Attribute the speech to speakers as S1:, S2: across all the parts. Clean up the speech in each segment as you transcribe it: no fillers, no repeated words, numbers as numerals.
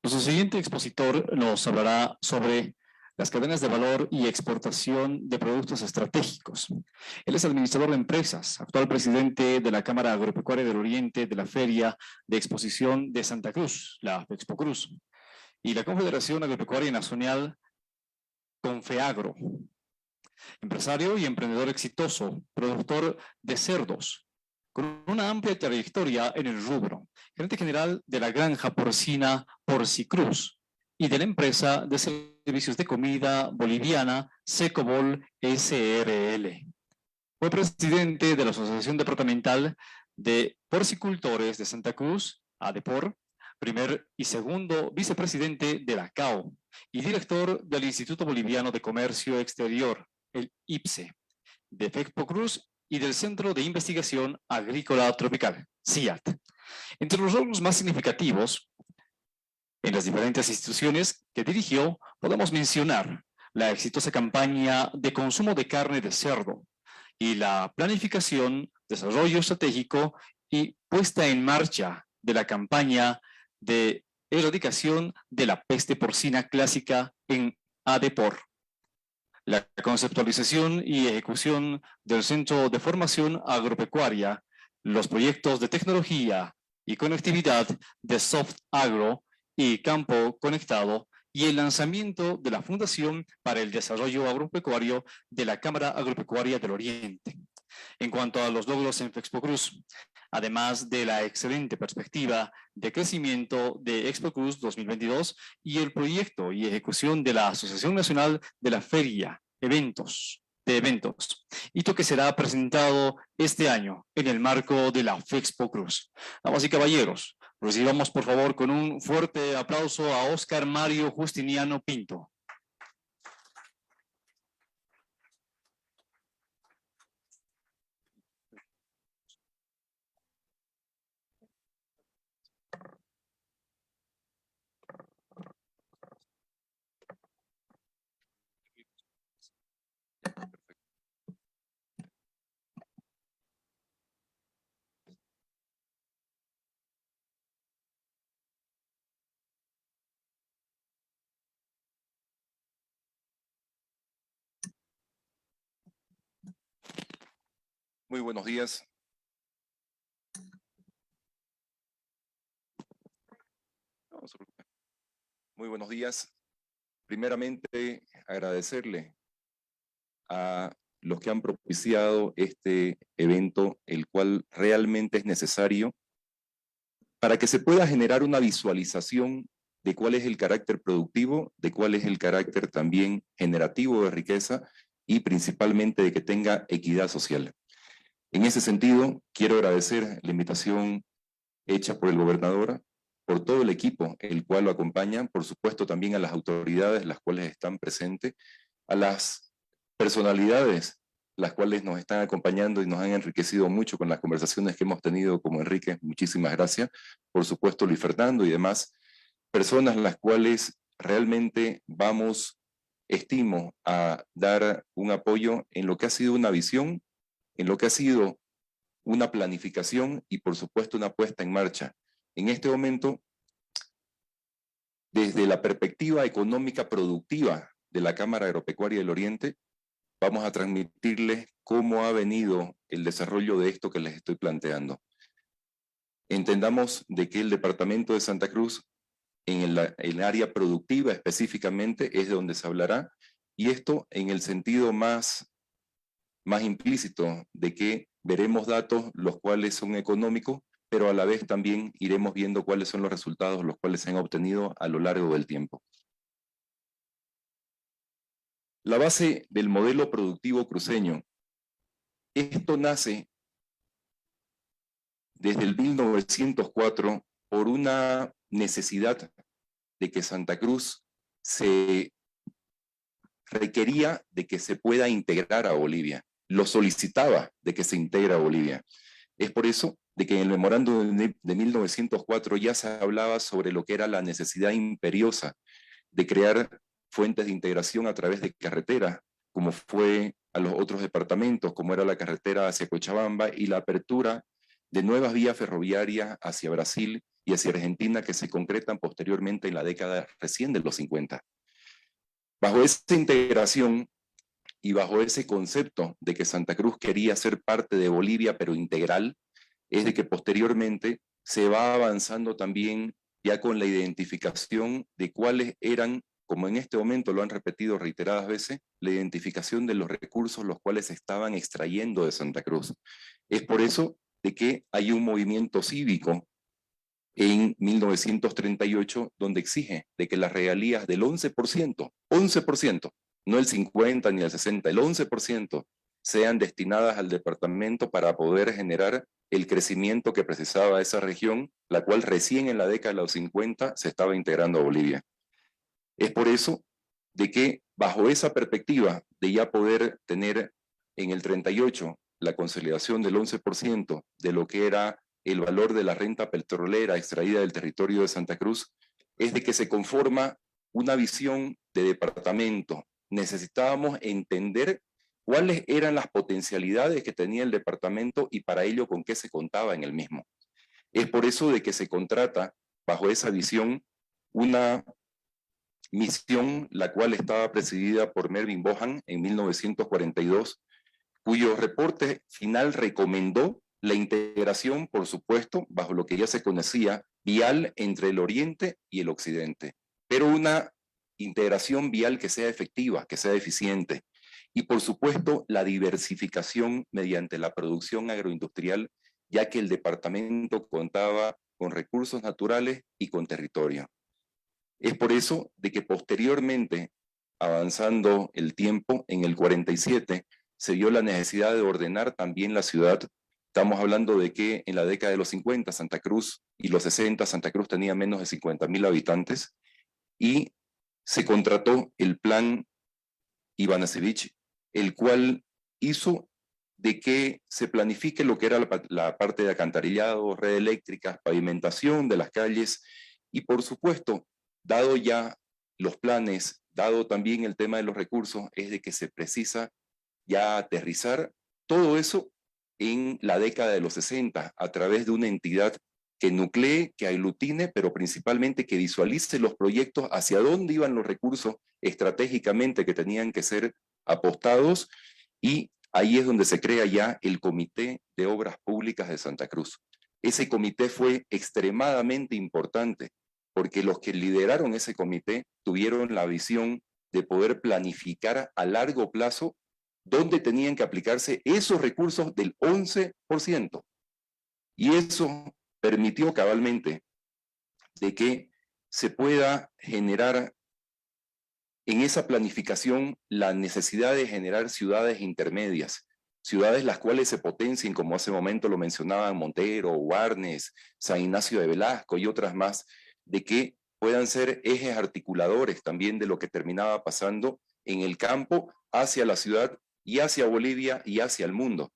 S1: Nuestro siguiente expositor nos hablará sobre las cadenas de valor y exportación de productos estratégicos. Él es administrador de empresas, actual presidente de la Cámara Agropecuaria del Oriente de la Feria de Exposición de Santa Cruz, la Expocruz, y la Confederación Agropecuaria Nacional Confeagro. Empresario y emprendedor exitoso, productor de cerdos, con una amplia trayectoria en el rubro, gerente general de la granja porcina Porcicruz y de la empresa de servicios de comida boliviana Secobol SRL. Fue presidente de la Asociación Departamental de Porcicultores de Santa Cruz, ADEPOR, primer y segundo vicepresidente de la CAO y director del Instituto Boliviano de Comercio Exterior, el IPSE, de FEXPOCRUZ y del Centro de Investigación Agrícola Tropical, CIAT. Entre los logros más significativos en las diferentes instituciones que dirigió, podemos mencionar la exitosa campaña de consumo de carne de cerdo y la planificación, desarrollo estratégico y puesta en marcha de la campaña de erradicación de la peste porcina clásica en ADEPOR. La conceptualización y ejecución del Centro de Formación Agropecuaria, los proyectos de tecnología y conectividad de Soft Agro y Campo Conectado y el lanzamiento de la Fundación para el Desarrollo Agropecuario de la Cámara Agropecuaria del Oriente. En cuanto a los logros en FEXPOCRUZ, además de la excelente perspectiva de crecimiento de ExpoCruz 2022 y el proyecto y ejecución de la Asociación Nacional de la Feria de Eventos, hito que será presentado este año en el marco de la FEXPOCRUZ. Damas y caballeros, recibamos por favor con un fuerte aplauso a Óscar Mario Justiniano Pinto.
S2: Muy buenos días. Muy buenos días. Primeramente, agradecerle a los que han propiciado este evento, el cual realmente es necesario para que se pueda generar una visualización de cuál es el carácter productivo, de cuál es el carácter también generativo de riqueza y principalmente de que tenga equidad social. En ese sentido, quiero agradecer la invitación hecha por el gobernador, por todo el equipo el cual lo acompaña, por supuesto también a las autoridades las cuales están presentes, a las personalidades las cuales nos están acompañando y nos han enriquecido mucho con las conversaciones que hemos tenido, como Enrique, muchísimas gracias, por supuesto Luis Fernando y demás, personas las cuales realmente estimo a dar un apoyo en lo que ha sido una visión, en lo que ha sido una planificación y por supuesto una puesta en marcha. En este momento, desde la perspectiva económica productiva de la Cámara Agropecuaria del Oriente, vamos a transmitirles cómo ha venido el desarrollo de esto que les estoy planteando. Entendamos de que el departamento de Santa Cruz, en el área productiva específicamente, es de donde se hablará, y esto en el sentido más implícito de que veremos datos los cuales son económicos, pero a la vez también iremos viendo cuáles son los resultados los cuales se han obtenido a lo largo del tiempo. La base del modelo productivo cruceño. Esto nace desde el 1904 por una necesidad de que Santa Cruz se requería de que se pueda integrar a Bolivia. Lo solicitaba de que se integre a Bolivia. Es por eso de que en el memorando de 1904 ya se hablaba sobre lo que era la necesidad imperiosa de crear fuentes de integración a través de carretera, como fue a los otros departamentos, como era la carretera hacia Cochabamba y la apertura de nuevas vías ferroviarias hacia Brasil y hacia Argentina que se concretan posteriormente en la década recién de los 50. Bajo esa integración y bajo ese concepto de que Santa Cruz quería ser parte de Bolivia, pero integral, es de que posteriormente se va avanzando también ya con la identificación de cuáles eran, como en este momento lo han repetido reiteradas veces, la identificación de los recursos los cuales se estaban extrayendo de Santa Cruz. Es por eso de que hay un movimiento cívico en 1938 donde exige de que las regalías del 11%, no el 50 ni el 60, el 11%, sean destinadas al departamento para poder generar el crecimiento que precisaba esa región, la cual recién en la década de los 50 se estaba integrando a Bolivia. Es por eso de que bajo esa perspectiva de ya poder tener en el 38 la consolidación del 11% de lo que era el valor de la renta petrolera extraída del territorio de Santa Cruz, es de que se conforma una visión de departamento. Necesitábamos entender cuáles eran las potencialidades que tenía el departamento y para ello con qué se contaba en el mismo. Es por eso de que se contrata bajo esa visión una misión, la cual estaba presidida por Melvin Bohan en 1942, cuyo reporte final recomendó la integración, por supuesto, bajo lo que ya se conocía, vial entre el oriente y el occidente, pero una integración vial que sea efectiva, que sea eficiente, y por supuesto la diversificación mediante la producción agroindustrial, ya que el departamento contaba con recursos naturales y con territorio. Es por eso de que posteriormente, avanzando el tiempo, en el 47, se vio la necesidad de ordenar también la ciudad. Estamos hablando de que en la década de los 50, Santa Cruz, y los 60, Santa Cruz tenía menos de 50,000 habitantes, y se contrató el plan Ivanasevich, el cual hizo de que se planifique lo que era la parte de alcantarillado, red eléctrica, pavimentación de las calles, y por supuesto, dado ya los planes, dado también el tema de los recursos, es de que se precisa ya aterrizar todo eso en la década de los 60 a través de una entidad que nuclee, que aglutine, pero principalmente que visualice los proyectos hacia dónde iban los recursos estratégicamente que tenían que ser apostados, y ahí es donde se crea ya el Comité de Obras Públicas de Santa Cruz. Ese comité fue extremadamente importante porque los que lideraron ese comité tuvieron la visión de poder planificar a largo plazo dónde tenían que aplicarse esos recursos del 11%. Y eso permitió cabalmente de que se pueda generar en esa planificación la necesidad de generar ciudades intermedias, ciudades las cuales se potencien, como hace un momento lo mencionaban Montero, Warnes, San Ignacio de Velasco y otras más, de que puedan ser ejes articuladores también de lo que terminaba pasando en el campo hacia la ciudad y hacia Bolivia y hacia el mundo.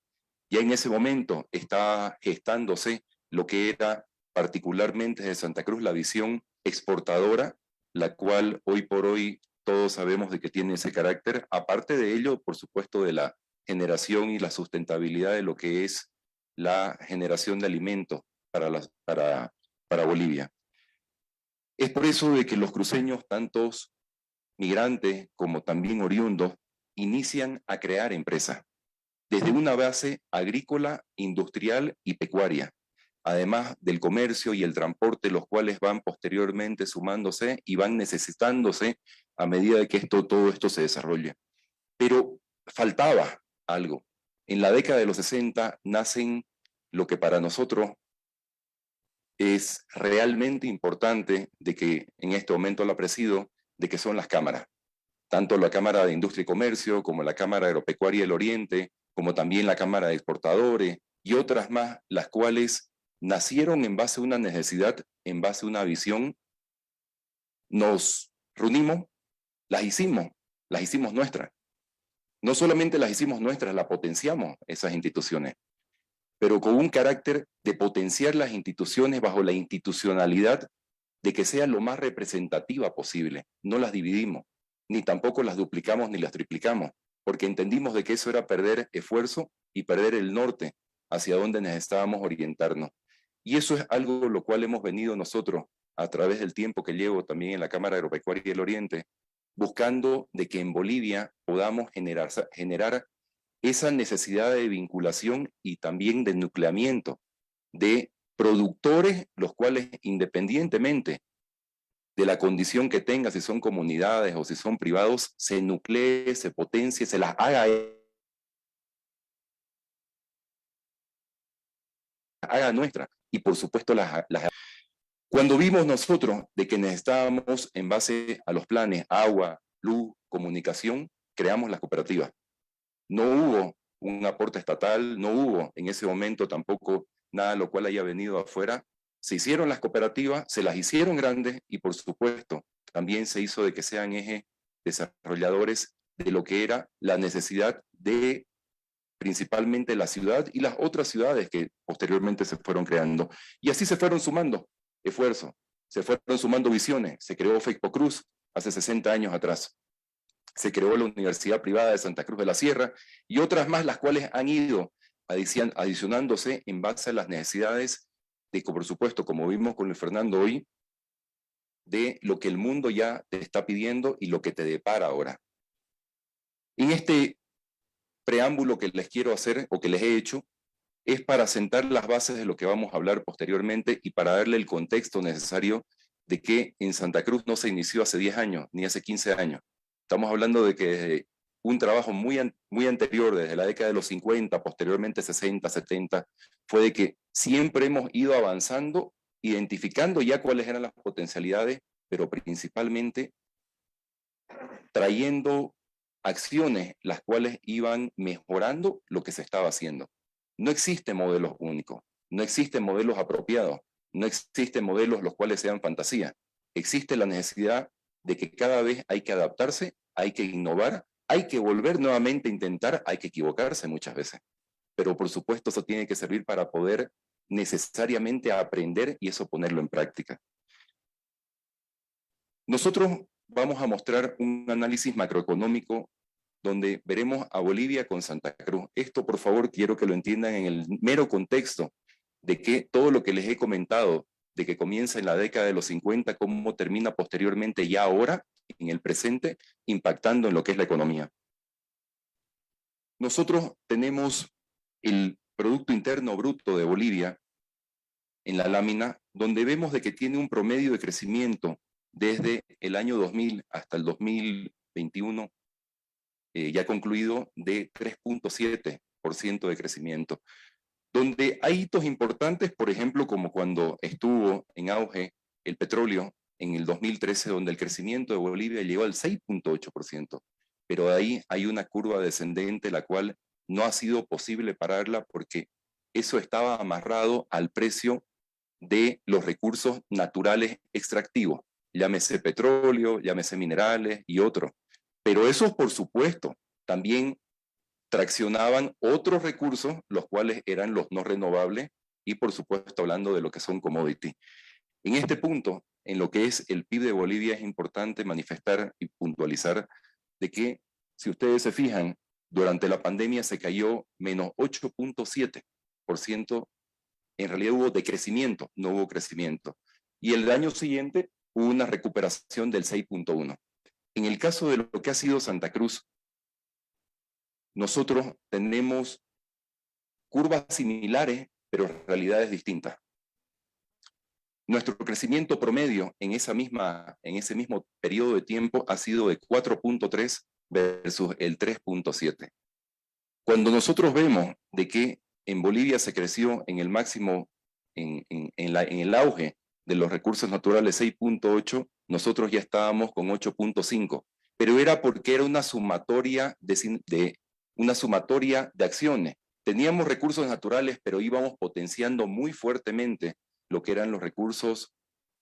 S2: Ya en ese momento estaba gestándose lo que era particularmente de Santa Cruz la visión exportadora, la cual hoy por hoy todos sabemos de que tiene ese carácter. Aparte de ello, por supuesto, de la generación y la sustentabilidad de lo que es la generación de alimentos para Bolivia. Es por eso de que los cruceños, tantos migrantes como también oriundos, inician a crear empresas, desde una base agrícola, industrial y pecuaria, además del comercio y el transporte, los cuales van posteriormente sumándose y van necesitándose a medida de que todo esto se desarrolla. Pero faltaba algo. En la década de los 60 nacen lo que para nosotros es realmente importante, de que en este momento la presido, de que son las cámaras. Tanto la Cámara de Industria y Comercio, como la Cámara Agropecuaria del Oriente, como también la Cámara de Exportadores y otras más, las cuales nacieron en base a una necesidad, en base a una visión. Nos reunimos, las hicimos nuestras. No solamente las hicimos nuestras, las potenciamos esas instituciones, pero con un carácter de potenciar las instituciones bajo la institucionalidad de que sea lo más representativa posible. No las dividimos, ni tampoco las duplicamos ni las triplicamos, porque entendimos de que eso era perder esfuerzo y perder el norte hacia donde necesitábamos orientarnos. Y eso es algo lo cual hemos venido nosotros, a través del tiempo que llevo también en la Cámara Agropecuaria del Oriente, buscando de que en Bolivia podamos generar esa necesidad de vinculación y también de nucleamiento de productores, los cuales independientemente de la condición que tengan, si son comunidades o si son privados, se nuclee, se potencie, se las haga nuestra. Y por supuesto cuando vimos nosotros de que necesitábamos, en base a los planes, agua, luz, comunicación, creamos las cooperativas. No hubo un aporte estatal, no hubo en ese momento tampoco nada lo cual haya venido afuera. Se hicieron las cooperativas, se las hicieron grandes y por supuesto también se hizo de que sean ejes desarrolladores de lo que era la necesidad de principalmente la ciudad y las otras ciudades que posteriormente se fueron creando. Y así se fueron sumando esfuerzos, se fueron sumando visiones. Se creó FECPO Cruz hace 60 años atrás. Se creó la Universidad Privada de Santa Cruz de la Sierra y otras más, las cuales han ido adicionándose en base a las necesidades de, por supuesto, como vimos con Luis Fernando hoy, de lo que el mundo ya te está pidiendo y lo que te depara ahora. En este preámbulo que les quiero hacer o que les he hecho es para sentar las bases de lo que vamos a hablar posteriormente y para darle el contexto necesario de que en Santa Cruz no se inició hace 10 años ni hace 15 años. Estamos hablando de que desde un trabajo muy anterior, desde la década de los 50, posteriormente 60, 70, fue de que siempre hemos ido avanzando, identificando ya cuáles eran las potencialidades, pero principalmente trayendo acciones las cuales iban mejorando lo que se estaba haciendo. No existen modelos únicos, no existen modelos apropiados, no existen modelos los cuales sean fantasía. Existe la necesidad de que cada vez hay que adaptarse, hay que innovar, hay que volver nuevamente a intentar, hay que equivocarse muchas veces. Pero por supuesto eso tiene que servir para poder necesariamente aprender y eso ponerlo en práctica. Nosotros vamos a mostrar un análisis macroeconómico donde veremos a Bolivia con Santa Cruz. Esto, por favor, quiero que lo entiendan en el mero contexto de que todo lo que les he comentado, de que comienza en la década de los 50, cómo termina posteriormente ya ahora, en el presente, impactando en lo que es la economía. Nosotros tenemos el Producto Interno Bruto de Bolivia en la lámina, donde vemos de que tiene un promedio de crecimiento desde el año 2000 hasta el 2021, ya concluido, de 3.7% de crecimiento. Donde hay hitos importantes, por ejemplo, como cuando estuvo en auge el petróleo en el 2013, donde el crecimiento de Bolivia llegó al 6.8%. Pero ahí hay una curva descendente, la cual no ha sido posible pararla porque eso estaba amarrado al precio de los recursos naturales extractivos, llámese petróleo, llámese minerales y otros. Pero esos, por supuesto, también traccionaban otros recursos, los cuales eran los no renovables, y por supuesto hablando de lo que son commodities. En este punto, en lo que es el PIB de Bolivia, es importante manifestar y puntualizar de que, si ustedes se fijan, durante la pandemia se cayó menos 8.7%, en realidad hubo decrecimiento, no hubo crecimiento. Y el año siguiente hubo una recuperación del 6.1%. En el caso de lo que ha sido Santa Cruz, nosotros tenemos curvas similares, pero realidades distintas. Nuestro crecimiento promedio en ese mismo periodo de tiempo ha sido de 4.3 versus el 3.7. Cuando nosotros vemos de que en Bolivia se creció en el máximo, en el auge de los recursos naturales 6.8, nosotros ya estábamos con 8.5, pero era porque era una sumatoria de acciones. Teníamos recursos naturales, pero íbamos potenciando muy fuertemente lo que eran los recursos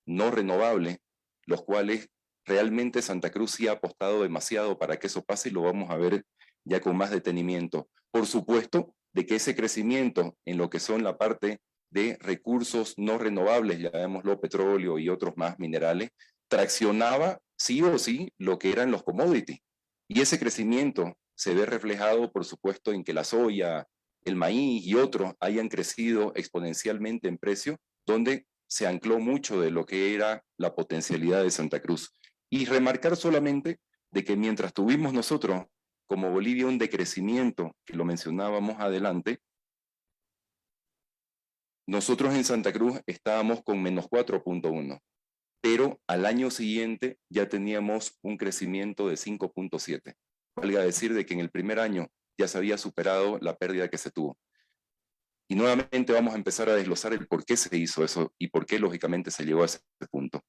S2: no renovables, los cuales realmente Santa Cruz sí ha apostado demasiado para que eso pase y lo vamos a ver ya con más detenimiento. Por supuesto, de que ese crecimiento en lo que son la parte de recursos no renovables, llamémoslo petróleo y otros más minerales, traccionaba sí o sí lo que eran los commodities. Y ese crecimiento se ve reflejado, por supuesto, en que la soya, el maíz y otros hayan crecido exponencialmente en precio, donde se ancló mucho de lo que era la potencialidad de Santa Cruz. Y remarcar solamente de que mientras tuvimos nosotros como Bolivia un decrecimiento, que lo mencionábamos adelante, nosotros en Santa Cruz estábamos con menos 4.1, pero al año siguiente ya teníamos un crecimiento de 5.7. Valga decir de que en el primer año ya se había superado la pérdida que se tuvo. Y nuevamente vamos a empezar a desglosar el por qué se hizo eso y por qué lógicamente se llegó a ese punto.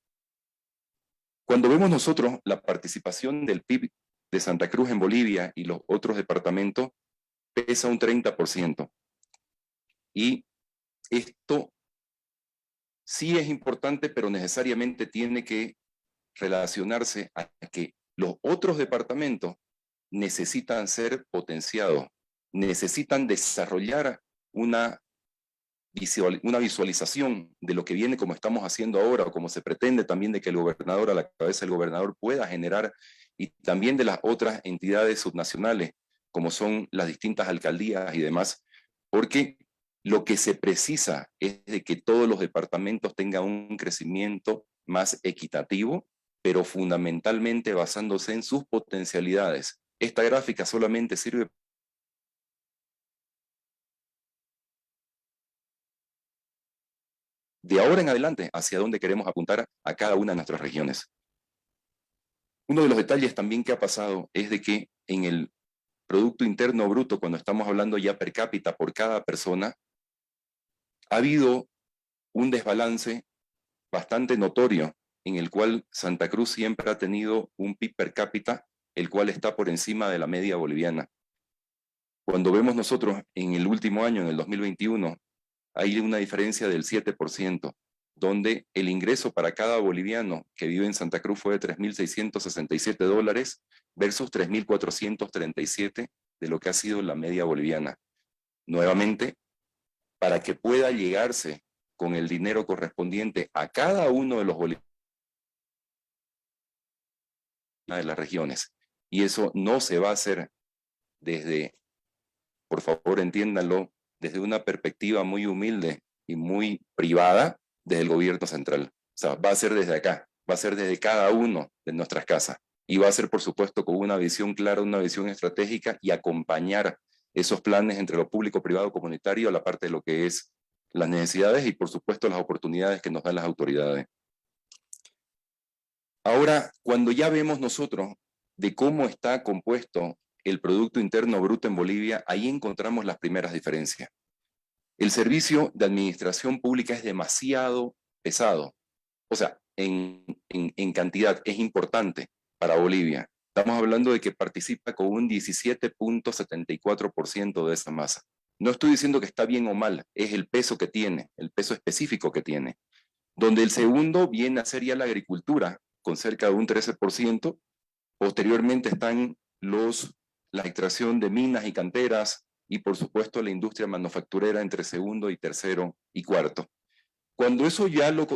S2: Cuando vemos nosotros la participación del PIB de Santa Cruz en Bolivia y los otros departamentos, pesa un 30%. Y esto sí es importante, pero necesariamente tiene que relacionarse a que los otros departamentos necesitan ser potenciados, necesitan desarrollar una visualización de lo que viene como estamos haciendo ahora o como se pretende también de que el gobernador, a la cabeza del gobernador, pueda generar, y también de las otras entidades subnacionales, como son las distintas alcaldías y demás, porque lo que se precisa es de que todos los departamentos tengan un crecimiento más equitativo, pero fundamentalmente basándose en sus potencialidades. Esta gráfica solamente sirve de ahora en adelante hacia dónde queremos apuntar a cada una de nuestras regiones. Uno de los detalles también que ha pasado es de que en el Producto Interno Bruto, cuando estamos hablando ya per cápita por cada persona, ha habido un desbalance bastante notorio en el cual Santa Cruz siempre ha tenido un PIB per cápita, el cual está por encima de la media boliviana. Cuando vemos nosotros en el último año, en el 2021, hay una diferencia del 7%, donde el ingreso para cada boliviano que vive en Santa Cruz fue de $3.667 versus 3.437 de lo que ha sido la media boliviana. Nuevamente, para que pueda llegarse con el dinero correspondiente a cada uno de los bolivianos de las regiones. Y eso no se va a hacer desde, por favor entiéndanlo, desde una perspectiva muy humilde y muy privada desde el gobierno central. O sea, va a ser desde acá, va a ser desde cada uno de nuestras casas. Y va a ser, por supuesto, con una visión clara, una visión estratégica y acompañar esos planes entre lo público, privado, comunitario, a la parte de lo que es las necesidades y, por supuesto, las oportunidades que nos dan las autoridades. Ahora, cuando ya vemos nosotros de cómo está compuesto el Producto Interno Bruto en Bolivia, ahí encontramos las primeras diferencias. El servicio de administración pública es demasiado pesado. O sea, en cantidad es importante para Bolivia. Estamos hablando de que participa con un 17.74% de esa masa. No estoy diciendo que está bien o mal, es el peso que tiene, el peso específico que tiene. Donde el segundo viene a ser ya la agricultura, con cerca de un 13%. Posteriormente están la extracción de minas y canteras, y por supuesto la industria manufacturera entre segundo y tercero y cuarto. Cuando eso ya lo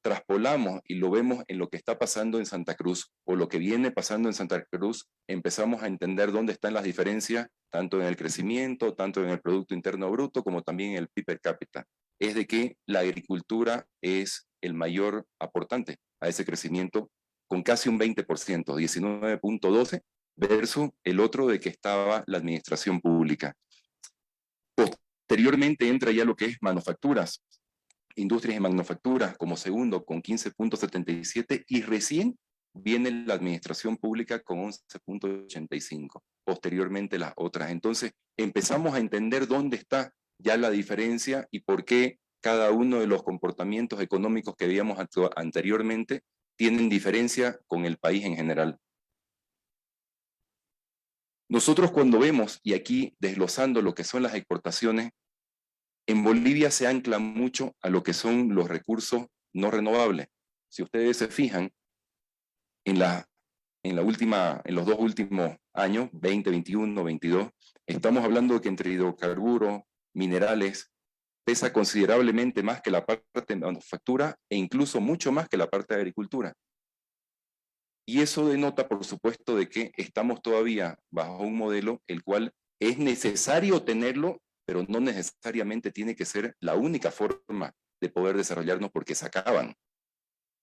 S2: traspolamos y lo vemos en lo que está pasando en Santa Cruz o lo que viene pasando en Santa Cruz, empezamos a entender dónde están las diferencias, tanto en el crecimiento, tanto en el Producto Interno Bruto, como también en el PIB per cápita. Es de que la agricultura es el mayor aportante a ese crecimiento, con casi un 20%, 19.12%, versus el otro de que estaba la administración pública. Posteriormente entra ya lo que es manufacturas, industrias y manufacturas como segundo con 15.77 y recién viene la administración pública con 11.85, posteriormente las otras. Entonces empezamos a entender dónde está ya la diferencia y por qué cada uno de los comportamientos económicos que veíamos anteriormente tienen diferencia con el país en general. Nosotros cuando vemos, y aquí desglosando lo que son las exportaciones, en Bolivia se ancla mucho a lo que son los recursos no renovables. Si ustedes se fijan, en los dos últimos años, 2021, 22, estamos hablando de que entre hidrocarburos, minerales, pesa considerablemente más que la parte de manufactura e incluso mucho más que la parte de agricultura. Y eso denota, por supuesto, de que estamos todavía bajo un modelo el cual es necesario tenerlo, pero no necesariamente tiene que ser la única forma de poder desarrollarnos porque se acaban,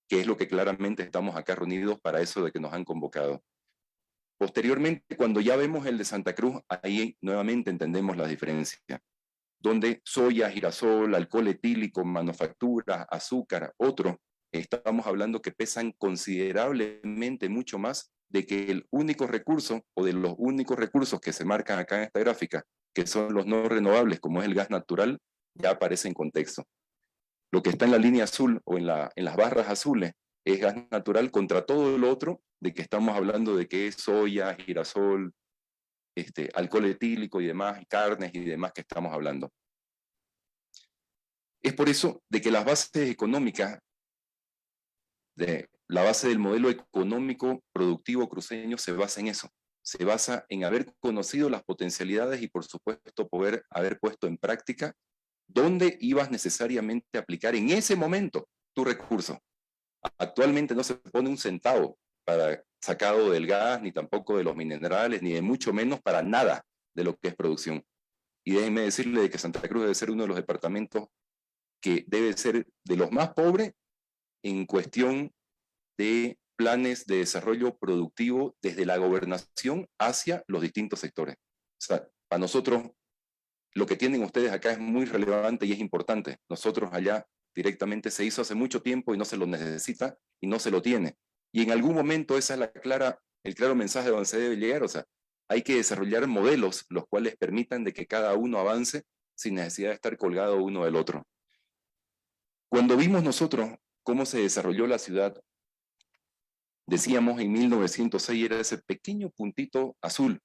S2: que es lo que claramente estamos acá reunidos para eso de que nos han convocado. Posteriormente, cuando ya vemos el de Santa Cruz, ahí nuevamente entendemos la diferencia, donde soya, girasol, alcohol etílico, manufactura, azúcar, otro, estamos hablando que pesan considerablemente mucho más de que el único recurso o de los únicos recursos que se marcan acá en esta gráfica, que son los no renovables, como es el gas natural, ya aparece en contexto. Lo que está en la línea azul o en las barras azules es gas natural contra todo lo otro de que estamos hablando de que es soya, girasol, alcohol etílico y demás, carnes y demás que estamos hablando. Es por eso de que las bases económicas, la base del modelo económico productivo cruceño se basa en eso. Se basa en haber conocido las potencialidades y por supuesto poder haber puesto en práctica dónde ibas necesariamente a aplicar en ese momento tu recurso. Actualmente no se pone un centavo para sacado del gas, ni tampoco de los minerales, ni de mucho menos para nada de lo que es producción. Y déjenme decirle de que Santa Cruz debe ser uno de los departamentos que debe ser de los más pobres en cuestión de planes de desarrollo productivo desde la gobernación hacia los distintos sectores. O sea, para nosotros, lo que tienen ustedes acá es muy relevante y es importante. Nosotros allá directamente se hizo hace mucho tiempo y no se lo necesita y no se lo tiene. Y en algún momento esa es el claro mensaje de donde se debe llegar. O sea, hay que desarrollar modelos los cuales permitan de que cada uno avance sin necesidad de estar colgado uno del otro. Cuando vimos nosotros cómo se desarrolló la ciudad, decíamos en 1906 era ese pequeño puntito azul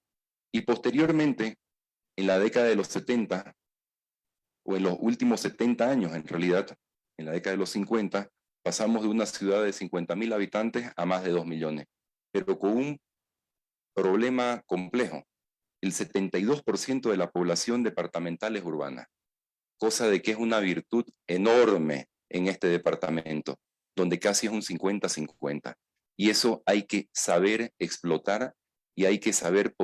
S2: y posteriormente en la década de los 70 o en los últimos 70 años en realidad, en la década de los 50, pasamos de una ciudad de 50.000 habitantes a más de 2 millones, pero con un problema complejo. El 72% de la población departamental es urbana, cosa de que es una virtud enorme en este departamento, donde casi es un 50-50. Y eso hay que saber explotar y hay que saber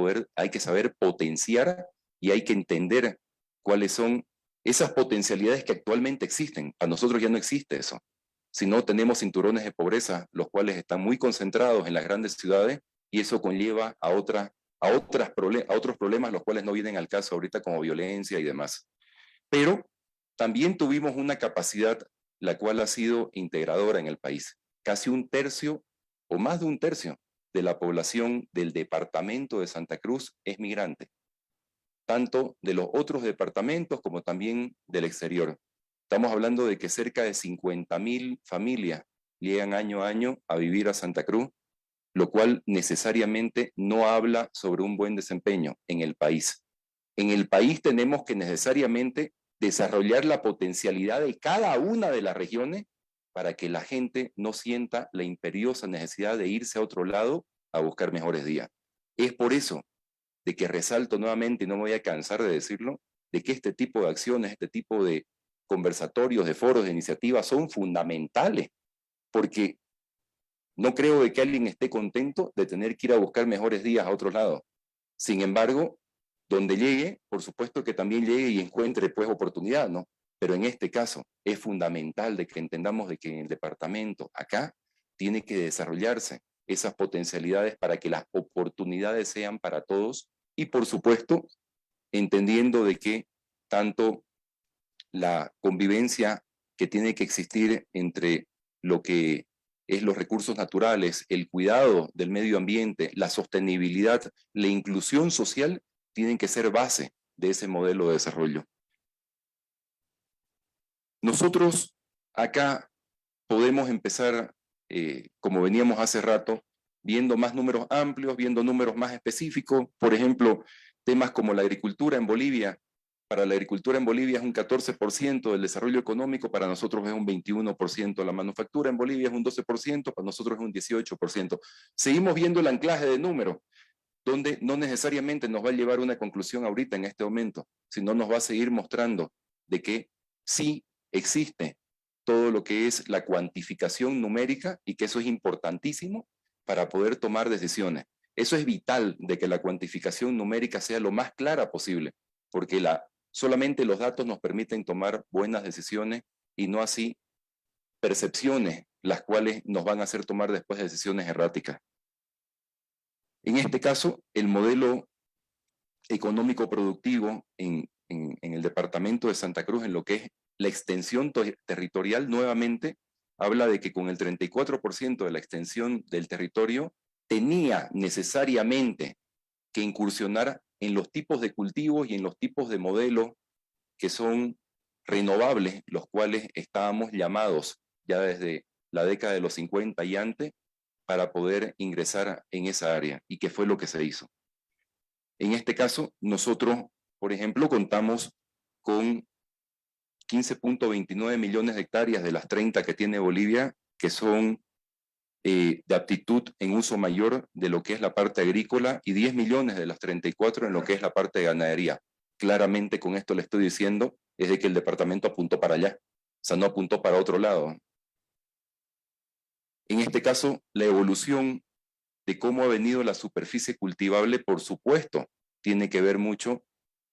S2: potenciar y hay que entender cuáles son esas potencialidades que actualmente existen. A nosotros ya no existe eso. Si no, tenemos cinturones de pobreza, los cuales están muy concentrados en las grandes ciudades y eso conlleva a otros problemas, los cuales no vienen al caso ahorita como violencia y demás. Pero también tuvimos una capacidad la cual ha sido integradora en el país. Casi un tercio o más de un tercio de la población del departamento de Santa Cruz es migrante, tanto de los otros departamentos como también del exterior. Estamos hablando de que cerca de 50.000 familias llegan año a año a vivir a Santa Cruz, lo cual necesariamente no habla sobre un buen desempeño en el país. En el país tenemos que necesariamente desarrollar la potencialidad de cada una de las regiones para que la gente no sienta la imperiosa necesidad de irse a otro lado a buscar mejores días. Es por eso de que resalto nuevamente, y no me voy a cansar de decirlo, de que este tipo de acciones, este tipo de conversatorios, de foros, de iniciativas son fundamentales, porque no creo de que alguien esté contento de tener que ir a buscar mejores días a otro lado. Sin embargo, donde llegue, por supuesto que también llegue y encuentre pues oportunidad, ¿no? Pero en este caso es fundamental de que entendamos de que en el departamento acá tiene que desarrollarse esas potencialidades para que las oportunidades sean para todos y por supuesto entendiendo de que tanto la convivencia que tiene que existir entre lo que es los recursos naturales, el cuidado del medio ambiente, la sostenibilidad, la inclusión social, tienen que ser base de ese modelo de desarrollo. Nosotros acá podemos empezar, como veníamos hace rato, viendo más números amplios, viendo números más específicos, por ejemplo, temas como la agricultura en Bolivia. Para la agricultura en Bolivia es un 14% del desarrollo económico, para nosotros es un 21%. La manufactura en Bolivia es un 12%, para nosotros es un 18%. Seguimos viendo el anclaje de números, donde no necesariamente nos va a llevar a una conclusión ahorita en este momento, sino nos va a seguir mostrando de que sí existe todo lo que es la cuantificación numérica y que eso es importantísimo para poder tomar decisiones. Eso es vital de que la cuantificación numérica sea lo más clara posible, porque solamente los datos nos permiten tomar buenas decisiones y no así percepciones, las cuales nos van a hacer tomar después decisiones erráticas. En este caso, el modelo económico productivo en el departamento de Santa Cruz, en lo que es la extensión territorial, nuevamente habla de que con el 34% de la extensión del territorio tenía necesariamente que incursionar en los tipos de cultivos y en los tipos de modelos que son renovables, los cuales estábamos llamados ya desde la década de los 50 y antes para poder ingresar en esa área, y que fue lo que se hizo. En este caso, nosotros, por ejemplo, contamos con 15.29 millones de hectáreas de las 30 que tiene Bolivia, que son de aptitud en uso mayor de lo que es la parte agrícola, y 10 millones de las 34 en lo que es la parte de ganadería. Claramente con esto le estoy diciendo es de que el departamento apuntó para allá, o sea, no apuntó para otro lado. En este caso, la evolución de cómo ha venido la superficie cultivable, por supuesto, tiene que ver mucho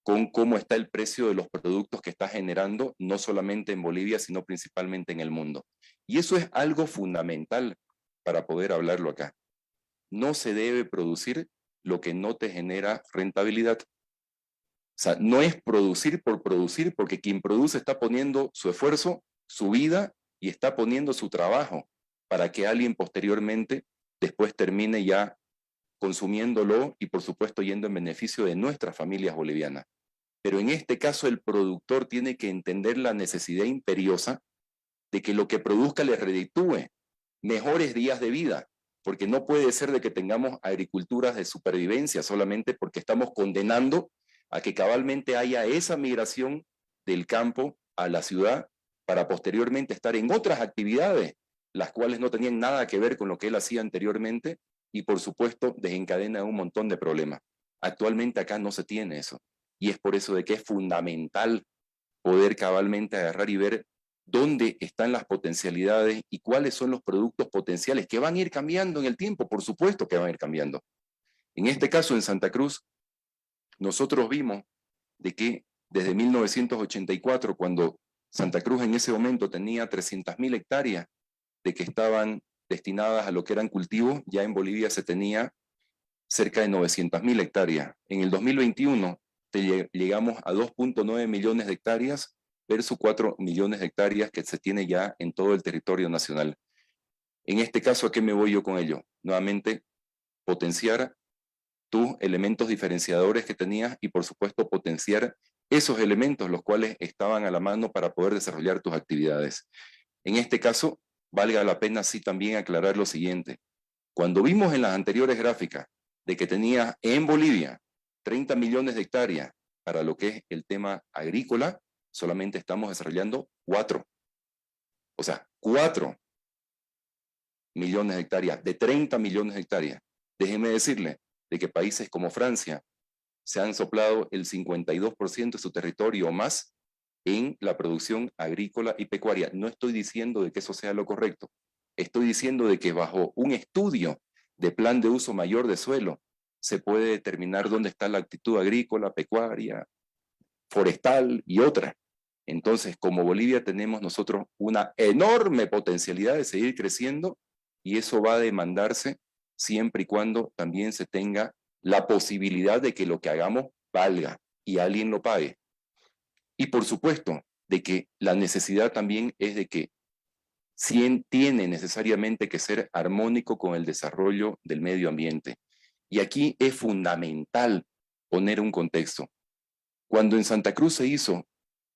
S2: con cómo está el precio de los productos que está generando, no solamente en Bolivia, sino principalmente en el mundo. Y eso es algo fundamental para poder hablarlo acá. No se debe producir lo que no te genera rentabilidad. O sea, no es producir por producir, porque quien produce está poniendo su esfuerzo, su vida, y está poniendo su trabajo para que alguien posteriormente después termine ya consumiéndolo y por supuesto yendo en beneficio de nuestras familias bolivianas. Pero en este caso el productor tiene que entender la necesidad imperiosa de que lo que produzca le reditúe mejores días de vida, porque no puede ser de que tengamos agriculturas de supervivencia solamente porque estamos condenando a que cabalmente haya esa migración del campo a la ciudad para posteriormente estar en otras actividades, las cuales no tenían nada que ver con lo que él hacía anteriormente, y por supuesto desencadena un montón de problemas. Actualmente acá no se tiene eso, y es por eso de que es fundamental poder cabalmente agarrar y ver dónde están las potencialidades y cuáles son los productos potenciales que van a ir cambiando en el tiempo, por supuesto que van a ir cambiando. En este caso, en Santa Cruz, nosotros vimos de que desde 1984, cuando Santa Cruz en ese momento tenía 300.000 hectáreas de que estaban destinadas a lo que eran cultivos, ya en Bolivia se tenía cerca de 900.000 hectáreas. En el 2021 llegamos a 2.9 millones de hectáreas versus 4 millones de hectáreas que se tiene ya en todo el territorio nacional. En este caso, ¿a qué me voy yo con ello? Nuevamente, potenciar tus elementos diferenciadores que tenías y por supuesto potenciar esos elementos los cuales estaban a la mano para poder desarrollar tus actividades. En este caso, valga la pena sí también aclarar lo siguiente. Cuando vimos en las anteriores gráficas de que tenía en Bolivia 30 millones de hectáreas para lo que es el tema agrícola, solamente estamos desarrollando 4. O sea, 4 millones de hectáreas, de 30 millones de hectáreas. Déjenme decirle de que países como Francia se han soplado el 52% de su territorio o más en la producción agrícola y pecuaria. No estoy diciendo de que eso sea lo correcto. Estoy diciendo de que bajo un estudio de plan de uso mayor de suelo se puede determinar dónde está la actitud agrícola, pecuaria, forestal y otra. Entonces, como Bolivia tenemos nosotros una enorme potencialidad de seguir creciendo, y eso va a demandarse siempre y cuando también se tenga la posibilidad de que lo que hagamos valga y alguien lo pague. Y por supuesto, de que la necesidad también es de que tiene necesariamente que ser armónico con el desarrollo del medio ambiente. Y aquí es fundamental poner un contexto. Cuando en Santa Cruz se hizo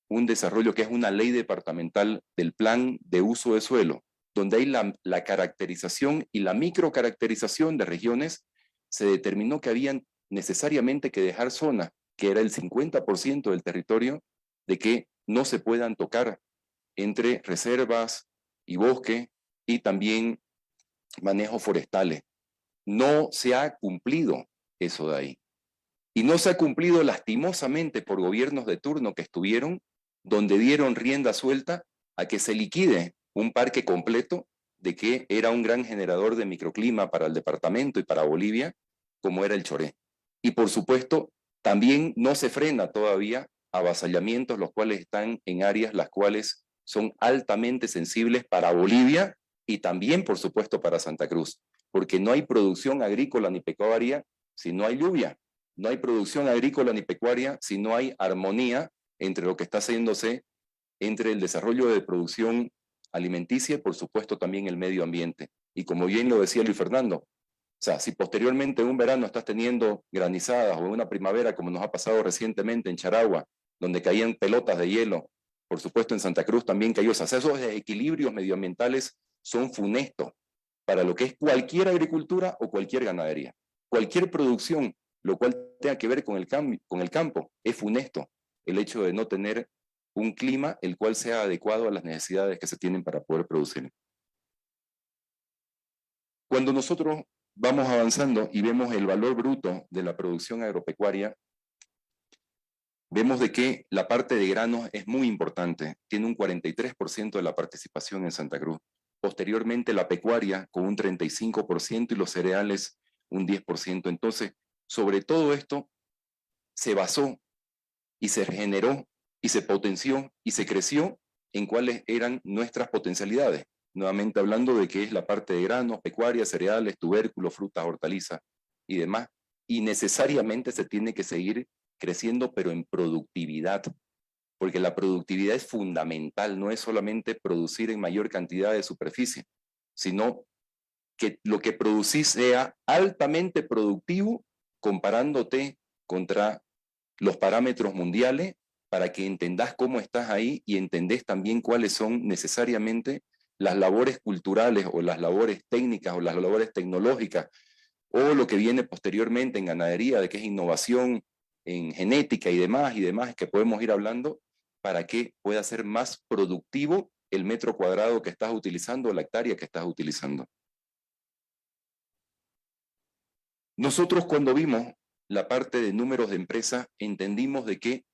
S2: un desarrollo que es una ley departamental del plan de uso de suelo, donde hay la caracterización y la microcaracterización de regiones, se determinó que habían necesariamente que dejar zonas, que era el 50% del territorio, de que no se puedan tocar entre reservas y bosque y también manejos forestales. No se ha cumplido eso de ahí. Y no se ha cumplido lastimosamente por gobiernos de turno que estuvieron, donde dieron rienda suelta a que se liquide un parque completo de que era un gran generador de microclima para el departamento y para Bolivia, como era el Choré. Y por supuesto, también no se frena todavía avasallamientos, los cuales están en áreas las cuales son altamente sensibles para Bolivia y también, por supuesto, para Santa Cruz, porque no hay producción agrícola ni pecuaria si no hay lluvia. No hay producción agrícola ni pecuaria si no hay armonía entre lo que está haciéndose entre el desarrollo de producción alimenticia y, por supuesto, también el medio ambiente. Y como bien lo decía Luis Fernando, o sea, si posteriormente en un verano estás teniendo granizadas o en una primavera, como nos ha pasado recientemente en Charagua, donde caían pelotas de hielo, por supuesto en Santa Cruz también cayó, o sea, esos equilibrios medioambientales son funestos para lo que es cualquier agricultura o cualquier ganadería. Cualquier producción, lo cual tenga que ver con el campo, es funesto el hecho de no tener un clima el cual sea adecuado a las necesidades que se tienen para poder producir. Cuando nosotros vamos avanzando y vemos el valor bruto de la producción agropecuaria, vemos de que la parte de granos es muy importante, tiene un 43% de la participación en Santa Cruz. Posteriormente la pecuaria con un 35% y los cereales un 10%. Entonces, sobre todo esto se basó y se generó y se potenció y se creció en cuáles eran nuestras potencialidades. Nuevamente hablando de que es la parte de granos, pecuaria, cereales, tubérculos, frutas, hortalizas y demás. Y necesariamente se tiene que seguir creciendo, pero en productividad, porque la productividad es fundamental, no es solamente producir en mayor cantidad de superficie, sino que lo que producís sea altamente productivo comparándote contra los parámetros mundiales para que entendás cómo estás ahí y entendés también cuáles son necesariamente las labores culturales o las labores técnicas o las labores tecnológicas o lo que viene posteriormente en ganadería, de que es innovación en genética y demás, que podemos ir hablando para que pueda ser más productivo el metro cuadrado que estás utilizando o la hectárea que estás utilizando. Nosotros cuando vimos la parte de números de empresa, entendimos de que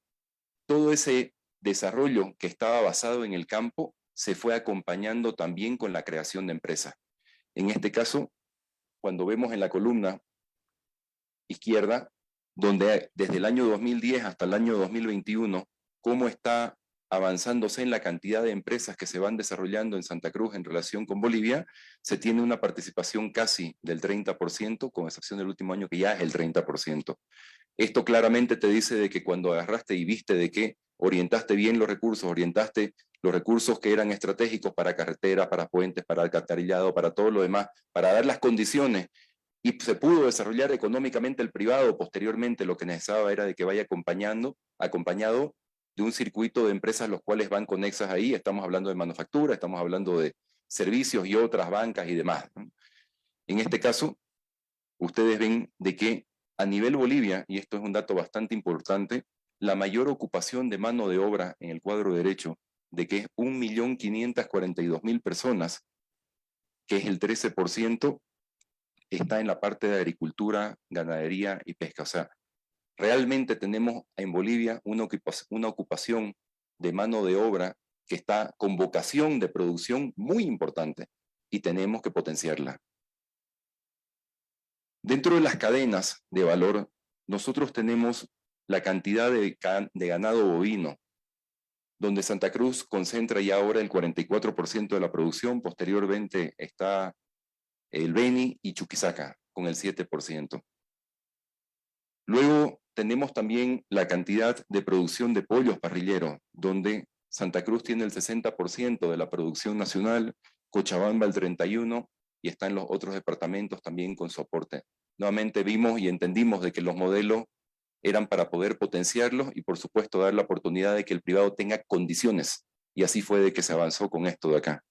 S2: todo ese desarrollo que estaba basado en el campo se fue acompañando también con la creación de empresas. En este caso, cuando vemos en la columna izquierda, donde desde el año 2010 hasta el año 2021, cómo está avanzándose en la cantidad de empresas que se van desarrollando en Santa Cruz en relación con Bolivia, se tiene una participación casi del 30%, con excepción del último año que ya es el 30%. Esto claramente te dice de que cuando agarraste y viste de que orientaste bien los recursos, orientaste los recursos que eran estratégicos para carreteras, para puentes, para alcantarillado, para todo lo demás, para dar las condiciones, y se pudo desarrollar económicamente el privado. Posteriormente lo que necesitaba era de que vaya acompañado de un circuito de empresas los cuales van conexas ahí. Estamos hablando de manufactura, estamos hablando de servicios y otras bancas y demás. En este caso, ustedes ven de que a nivel Bolivia, y esto es un dato bastante importante, la mayor ocupación de mano de obra en el cuadro derecho, de que es 1.542.000 personas, que es el 13%, está en la parte de agricultura, ganadería y pesca. O sea, realmente tenemos en Bolivia una ocupación de mano de obra que está con vocación de producción muy importante y tenemos que potenciarla. Dentro de las cadenas de valor, nosotros tenemos la cantidad de ganado bovino, donde Santa Cruz concentra ya ahora el 44% de la producción, posteriormente está el Beni y Chuquisaca con el 7%. Luego tenemos también la cantidad de producción de pollos parrilleros, donde Santa Cruz tiene el 60% de la producción nacional, Cochabamba el 31%, y están los otros departamentos también con su aporte. Nuevamente vimos y entendimos de que los modelos eran para poder potenciarlos y por supuesto dar la oportunidad de que el privado tenga condiciones, y así fue de que se avanzó con esto de acá.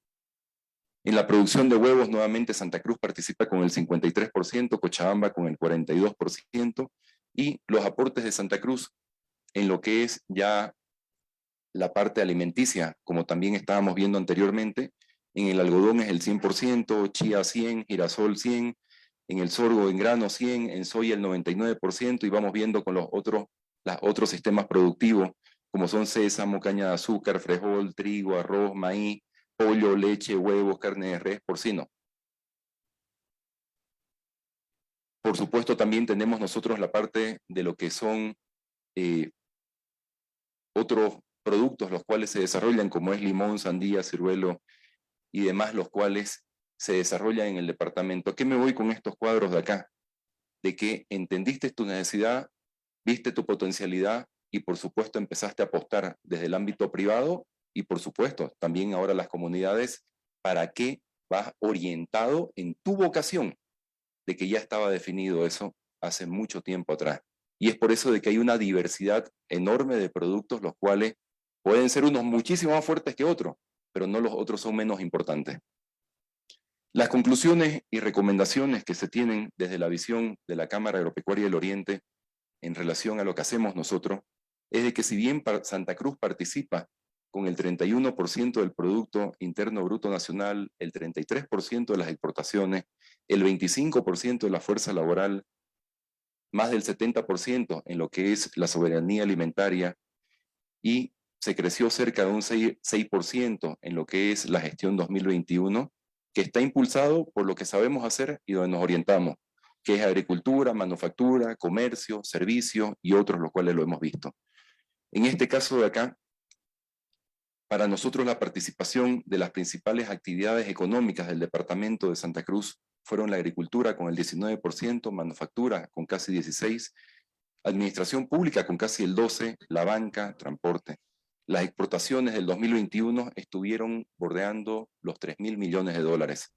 S2: En la producción de huevos, nuevamente Santa Cruz participa con el 53%, Cochabamba con el 42%, y los aportes de Santa Cruz en lo que es ya la parte alimenticia, como también estábamos viendo anteriormente, en el algodón es el 100%, chía 100, girasol 100, en el sorgo en grano 100, en soya el 99%, y vamos viendo con los otros sistemas productivos, como son sésamo, caña de azúcar, frijol, trigo, arroz, maíz, pollo, leche, huevos, carne de res, porcino. Por supuesto, también tenemos nosotros la parte de lo que son otros productos los cuales se desarrollan, como es limón, sandía, ciruelo y demás, los cuales se desarrollan en el departamento. ¿A qué me voy con estos cuadros de acá? De que entendiste tu necesidad, viste tu potencialidad y por supuesto empezaste a apostar desde el ámbito privado y por supuesto también ahora las comunidades, para que vas orientado en tu vocación, de que ya estaba definido eso hace mucho tiempo atrás. Y es por eso de que hay una diversidad enorme de productos, los cuales pueden ser unos muchísimo más fuertes que otros, pero no los otros son menos importantes. Las conclusiones y recomendaciones que se tienen desde la visión de la Cámara Agropecuaria del Oriente en relación a lo que hacemos nosotros, es de que si bien Santa Cruz participa con el 31% del Producto Interno Bruto Nacional, el 33% de las exportaciones, el 25% de la fuerza laboral, más del 70% en lo que es la soberanía alimentaria, y se creció cerca de un 6% en lo que es la gestión 2021, que está impulsado por lo que sabemos hacer y donde nos orientamos, que es agricultura, manufactura, comercio, servicio y otros, los cuales lo hemos visto. En este caso de acá, para nosotros la participación de las principales actividades económicas del departamento de Santa Cruz fueron la agricultura con el 19%, manufactura con casi 16%, administración pública con casi el 12%, la banca, transporte. Las exportaciones del 2021 estuvieron bordeando los 3.000 millones de dólares.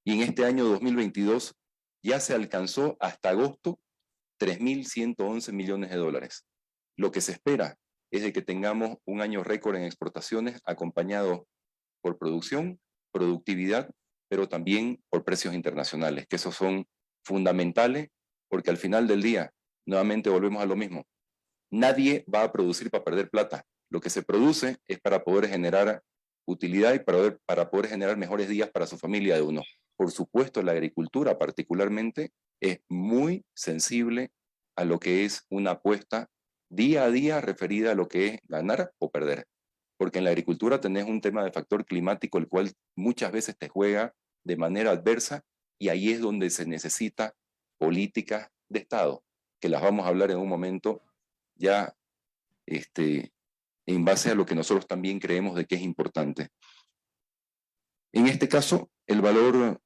S2: Y en este año 2022 ya se alcanzó hasta agosto 3.111 millones de dólares. Lo que se espera es de que tengamos un año récord en exportaciones acompañado por producción, productividad, pero también por precios internacionales, que esos son fundamentales, porque al final del día, nuevamente volvemos a lo mismo, nadie va a producir para perder plata. Lo que se produce es para poder generar utilidad y para poder generar mejores días para su familia de uno. Por supuesto, la agricultura particularmente es muy sensible a lo que es una apuesta día a día referida a lo que es ganar o perder. Porque en la agricultura tenés un tema de factor climático, el cual muchas veces te juega de manera adversa, y ahí es donde se necesita políticas de Estado, que las vamos a hablar en un momento ya en base a lo que nosotros también creemos de que es importante. En este caso, el valor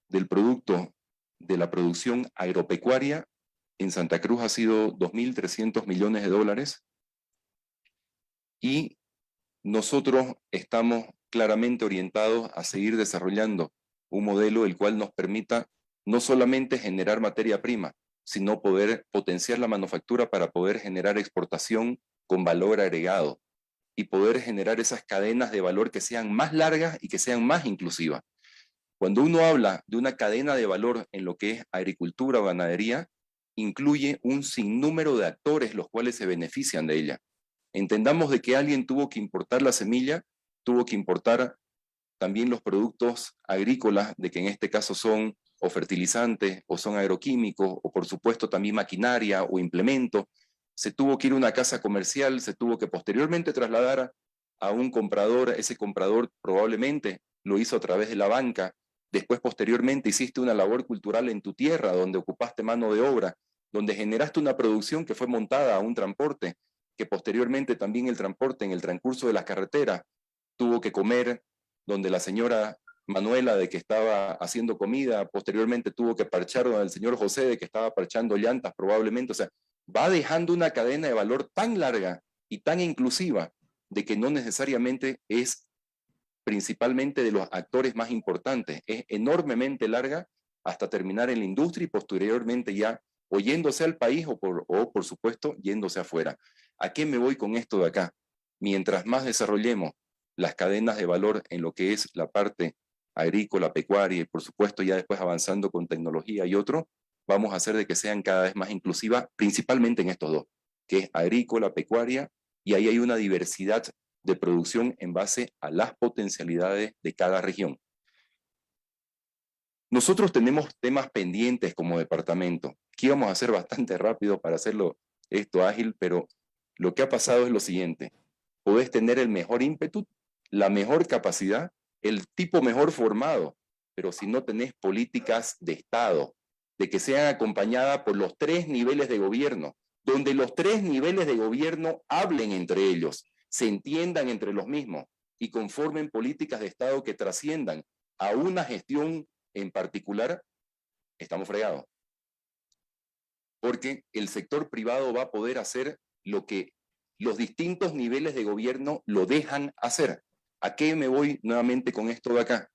S2: del producto de la producción agropecuaria en Santa Cruz ha sido 2.300 millones de dólares, y nosotros estamos claramente orientados a seguir desarrollando un modelo el cual nos permita no solamente generar materia prima, sino poder potenciar la manufactura para poder generar exportación con valor agregado y poder generar esas cadenas de valor que sean más largas y que sean más inclusivas. Cuando uno habla de una cadena de valor en lo que es agricultura o ganadería, incluye un sinnúmero de actores los cuales se benefician de ella. Entendamos de que alguien tuvo que importar la semilla, tuvo que importar también los productos agrícolas, de que en este caso son o fertilizantes, o son agroquímicos, o por supuesto también maquinaria o implementos. Se tuvo que ir a una casa comercial, se tuvo que posteriormente trasladar a un comprador, ese comprador probablemente lo hizo a través de la banca, después posteriormente hiciste una labor cultural en tu tierra, donde ocupaste mano de obra, donde generaste una producción que fue montada a un transporte, que posteriormente también el transporte en el transcurso de las carreteras tuvo que comer, donde la señora Manuela de que estaba haciendo comida, posteriormente tuvo que parchar donde el señor José de que estaba parchando llantas probablemente. O sea, va dejando una cadena de valor tan larga y tan inclusiva de que no necesariamente es principalmente de los actores más importantes, es enormemente larga hasta terminar en la industria y posteriormente ya o yéndose al país o por supuesto yéndose afuera. ¿A qué me voy con esto de acá? Mientras más desarrollemos las cadenas de valor en lo que es la parte agrícola, pecuaria y por supuesto ya después avanzando con tecnología y otro, vamos a hacer de que sean cada vez más inclusivas, principalmente en estos dos, que es agrícola, pecuaria, y ahí hay una diversidad de producción en base a las potencialidades de cada región. Nosotros tenemos temas pendientes como departamento, que íbamos a hacer bastante rápido para hacerlo esto ágil, pero lo que ha pasado es lo siguiente: podés tener el mejor ímpetu, la mejor capacidad, el tipo mejor formado, pero si no tenés políticas de Estado, de que sean acompañadas por los 3 niveles de gobierno, donde los 3 niveles de gobierno hablen entre ellos, se entiendan entre los mismos y conformen políticas de Estado que trasciendan a una gestión en particular, estamos fregados. Porque el sector privado va a poder hacer lo que los distintos niveles de gobierno lo dejan hacer. ¿A qué me voy nuevamente con esto de acá?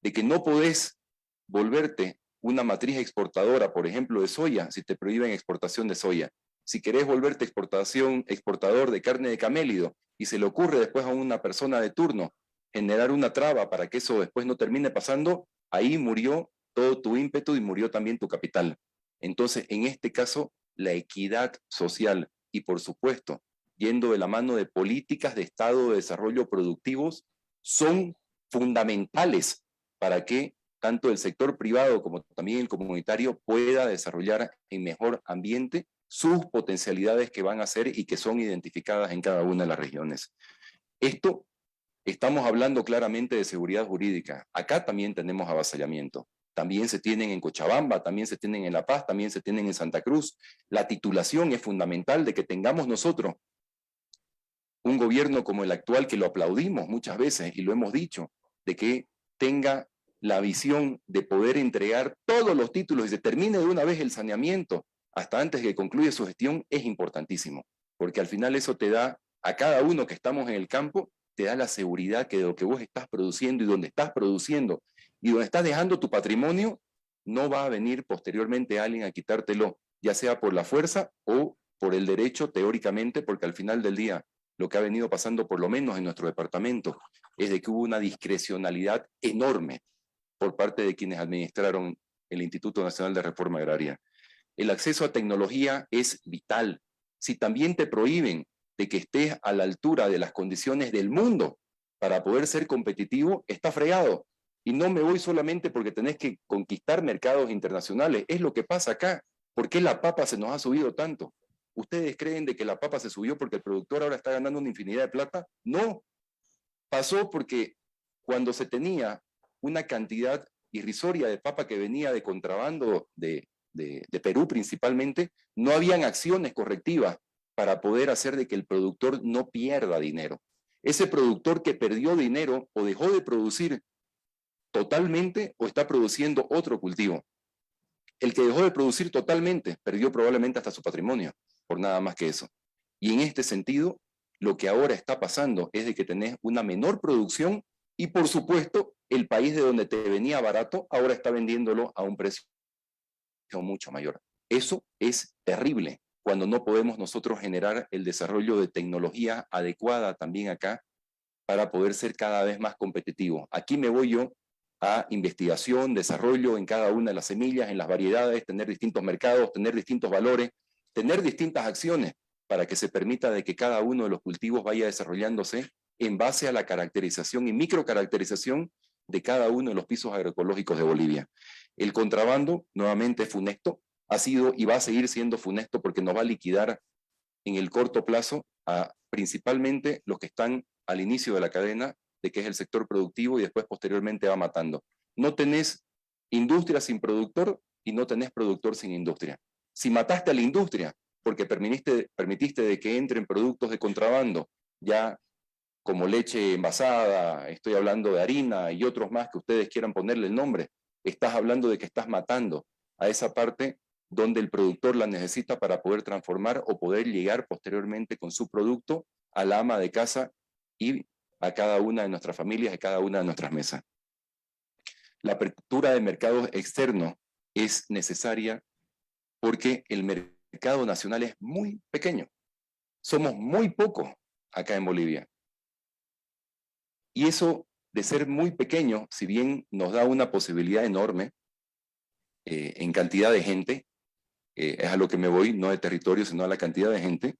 S2: De que no podés volverte una matriz exportadora, por ejemplo, de soya, si te prohíben exportación de soya. Si querés volverte exportador de carne de camélido y se le ocurre después a una persona de turno generar una traba para que eso después no termine pasando, ahí murió todo tu ímpetu y murió también tu capital. Entonces, en este caso, la equidad social y, por supuesto, yendo de la mano de políticas de Estado de desarrollo productivos, son fundamentales para que tanto el sector privado como también el comunitario pueda desarrollar en mejor ambiente sus potencialidades que van a ser y que son identificadas en cada una de las regiones. Esto, estamos hablando claramente de seguridad jurídica. Acá también tenemos avasallamiento. También se tienen en Cochabamba, también se tienen en La Paz, también se tienen en Santa Cruz. La titulación es fundamental de que tengamos nosotros un gobierno como el actual, que lo aplaudimos muchas veces y lo hemos dicho, de que tenga la visión de poder entregar todos los títulos y se termine de una vez el saneamiento hasta antes de que concluya su gestión, es importantísimo, porque al final eso te da, a cada uno que estamos en el campo, te da la seguridad que de lo que vos estás produciendo y donde estás produciendo y donde estás dejando tu patrimonio, no va a venir posteriormente alguien a quitártelo, ya sea por la fuerza o por el derecho teóricamente, porque al final del día lo que ha venido pasando, por lo menos en nuestro departamento, es de que hubo una discrecionalidad enorme por parte de quienes administraron el Instituto Nacional de Reforma Agraria. El acceso a tecnología es vital. Si también te prohíben de que estés a la altura de las condiciones del mundo para poder ser competitivo, está fregado. Y no me voy solamente porque tenés que conquistar mercados internacionales, es lo que pasa acá. ¿Por qué la papa se nos ha subido tanto? ¿Ustedes creen de que la papa se subió porque el productor ahora está ganando una infinidad de plata? No. Pasó porque cuando se tenía una cantidad irrisoria de papa que venía de contrabando de Perú principalmente, no habían acciones correctivas para poder hacer de que el productor no pierda dinero. Ese productor que perdió dinero o dejó de producir totalmente o está produciendo otro cultivo. El que dejó de producir totalmente perdió probablemente hasta su patrimonio, por nada más que eso. Y en este sentido, lo que ahora está pasando es de que tenés una menor producción y, por supuesto, el país de donde te venía barato ahora está vendiéndolo a un precio mucho mayor. Eso es terrible cuando no podemos nosotros generar el desarrollo de tecnología adecuada también acá para poder ser cada vez más competitivos. Aquí me voy yo a investigación, desarrollo en cada una de las semillas, en las variedades, tener distintos mercados, tener distintos valores, tener distintas acciones para que se permita de que cada uno de los cultivos vaya desarrollándose en base a la caracterización y microcaracterización de cada uno de los pisos agroecológicos de Bolivia. El contrabando, nuevamente, es funesto, ha sido y va a seguir siendo funesto porque nos va a liquidar en el corto plazo a principalmente los que están al inicio de la cadena, de que es el sector productivo y después posteriormente va matando. No tenés industria sin productor y no tenés productor sin industria. Si mataste a la industria porque permitiste de que entren productos de contrabando, ya como leche envasada, estoy hablando de harina y otros más que ustedes quieran ponerle el nombre, estás hablando de que estás matando a esa parte donde el productor la necesita para poder transformar o poder llegar posteriormente con su producto a la ama de casa y a cada una de nuestras familias, a cada una de nuestras mesas. La apertura de mercados externos es necesaria porque el mercado nacional es muy pequeño. Somos muy pocos acá en Bolivia. Y eso de ser muy pequeño, si bien nos da una posibilidad enorme en cantidad de gente, es a lo que me voy, no de territorio, sino a la cantidad de gente,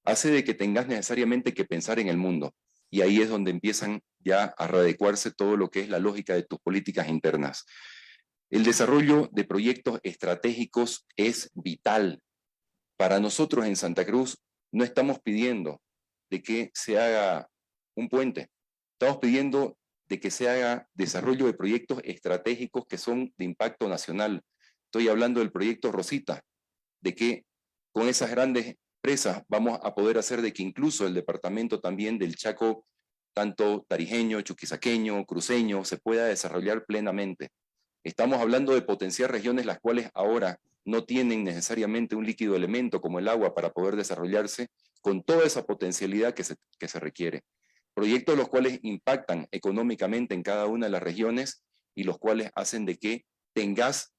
S2: hace de que tengas necesariamente que pensar en el mundo. Y ahí es donde empiezan ya a readecuarse todo lo que es la lógica de tus políticas internas. El desarrollo de proyectos estratégicos es vital. Para nosotros en Santa Cruz no estamos pidiendo de que se haga un puente, estamos pidiendo de que se haga desarrollo de proyectos estratégicos que son de impacto nacional. Estoy hablando del proyecto Rosita, de que con esas grandes presas vamos a poder hacer de que incluso el departamento también del Chaco, tanto tarijeño, chuquisaqueño, cruceño, se pueda desarrollar plenamente. Estamos hablando de potenciar regiones las cuales ahora no tienen necesariamente un líquido elemento como el agua para poder desarrollarse con toda esa potencialidad que se requiere. Proyectos los cuales impactan económicamente en cada una de las regiones y los cuales hacen de que tengas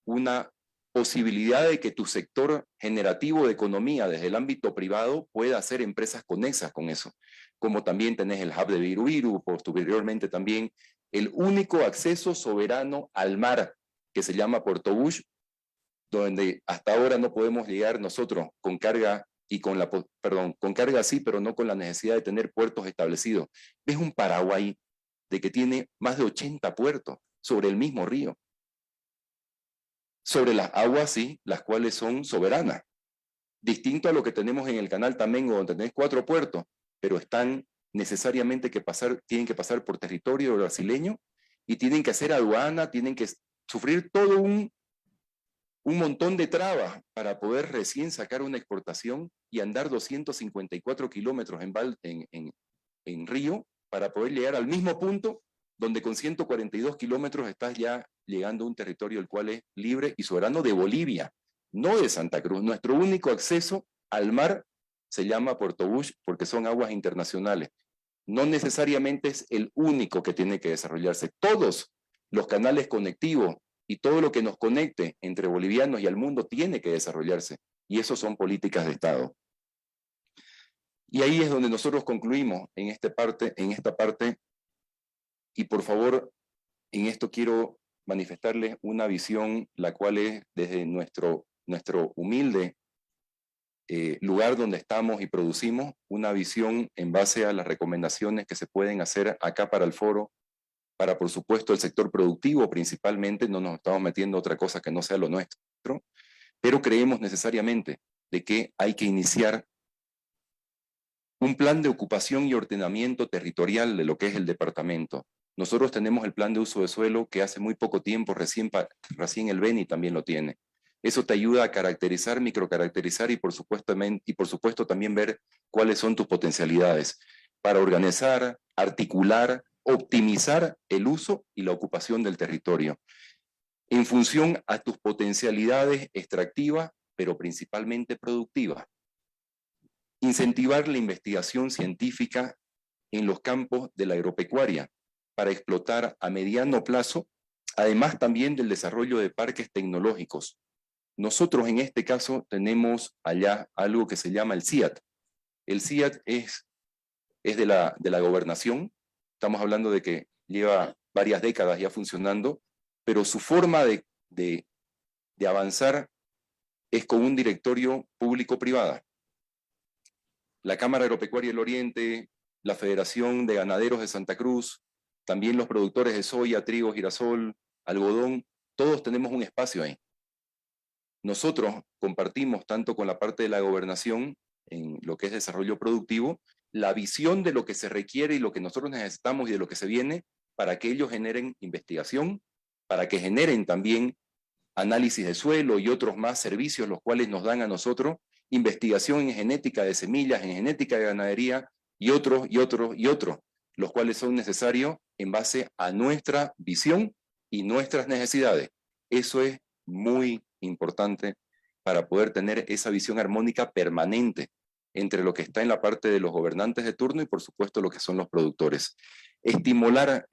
S2: una posibilidad de que tu sector generativo de economía desde el ámbito privado pueda hacer empresas conexas con eso. Como también tenés el hub de Virubiru, posteriormente también el único acceso soberano al mar que se llama Puerto Bush, donde hasta ahora no podemos llegar nosotros con carga y con carga sí, pero no con la necesidad de tener puertos establecidos. Es un Paraguay de que tiene más de 80 puertos sobre el mismo río. Sobre las aguas, sí, las cuales son soberanas. Distinto a lo que tenemos en el canal Tamengo, donde tenés 4 puertos, pero están necesariamente tienen que pasar por territorio brasileño y tienen que hacer aduana, tienen que sufrir todo un montón de trabas para poder recién sacar una exportación y andar 254 kilómetros en río para poder llegar al mismo punto donde con 142 kilómetros estás ya llegando a un territorio el cual es libre y soberano de Bolivia, no de Santa Cruz. Nuestro único acceso al mar se llama Puerto Bush porque son aguas internacionales. No necesariamente es el único que tiene que desarrollarse. Todos los canales conectivos y todo lo que nos conecte entre bolivianos y al mundo tiene que desarrollarse. Y eso son políticas de Estado. Y ahí es donde nosotros concluimos en esta parte, y por favor, en esto quiero manifestarles una visión, la cual es desde nuestro humilde lugar donde estamos y producimos, una visión en base a las recomendaciones que se pueden hacer acá para el foro, para por supuesto el sector productivo principalmente, no nos estamos metiendo otra cosa que no sea lo nuestro, pero creemos necesariamente de que hay que iniciar un plan de ocupación y ordenamiento territorial de lo que es el departamento. Nosotros tenemos el plan de uso de suelo que hace muy poco tiempo, recién el Beni también lo tiene. Eso te ayuda a caracterizar, microcaracterizar y por supuesto también ver cuáles son tus potencialidades para organizar, articular, optimizar el uso y la ocupación del territorio en función a tus potencialidades extractivas, pero principalmente productivas. Incentivar la investigación científica en los campos de la agropecuaria para explotar a mediano plazo, además también del desarrollo de parques tecnológicos. Nosotros en este caso tenemos allá algo que se llama el CIAT. El CIAT es de la gobernación, estamos hablando de que lleva varias décadas ya funcionando, pero su forma de avanzar es con un directorio público-privada. La Cámara Agropecuaria del Oriente, la Federación de Ganaderos de Santa Cruz, también los productores de soya, trigo, girasol, algodón, todos tenemos un espacio ahí. Nosotros compartimos tanto con la parte de la gobernación, en lo que es desarrollo productivo, la visión de lo que se requiere y lo que nosotros necesitamos y de lo que se viene para que ellos generen investigación, para que generen también análisis de suelo y otros más servicios, los cuales nos dan a nosotros investigación en genética de semillas, en genética de ganadería y otros, los cuales son necesarios en base a nuestra visión y nuestras necesidades. Eso es muy importante para poder tener esa visión armónica permanente entre lo que está en la parte de los gobernantes de turno y por supuesto lo que son los productores. Estimular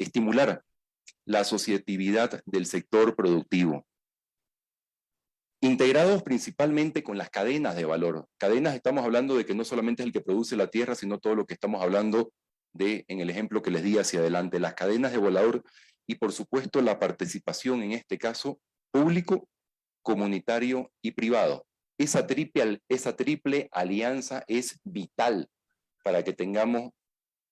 S2: la asociatividad del sector productivo, integrados principalmente con las cadenas de valor. Cadenas, estamos hablando de que no solamente es el que produce la tierra, sino todo lo que estamos hablando de, en el ejemplo que les di hacia adelante, las cadenas de valor y por supuesto la participación en este caso público, comunitario y privado. Esa triple alianza es vital para que tengamos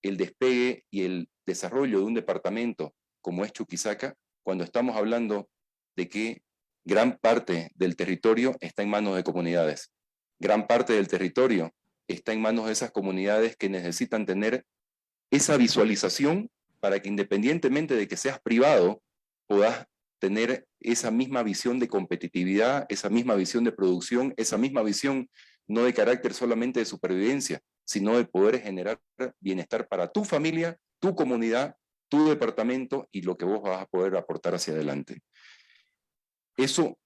S2: el despegue y el desarrollo de un departamento como es Chuquisaca, cuando estamos hablando de que gran parte del territorio está en manos de comunidades. Gran parte del territorio está en manos de esas comunidades que necesitan tener esa visualización para que independientemente de que seas privado, puedas tener esa misma visión de competitividad, esa misma visión de producción, esa misma visión no de carácter solamente de supervivencia, sino de poder generar bienestar para tu familia, tu comunidad, tu departamento y lo que vos vas a poder aportar hacia adelante. Eso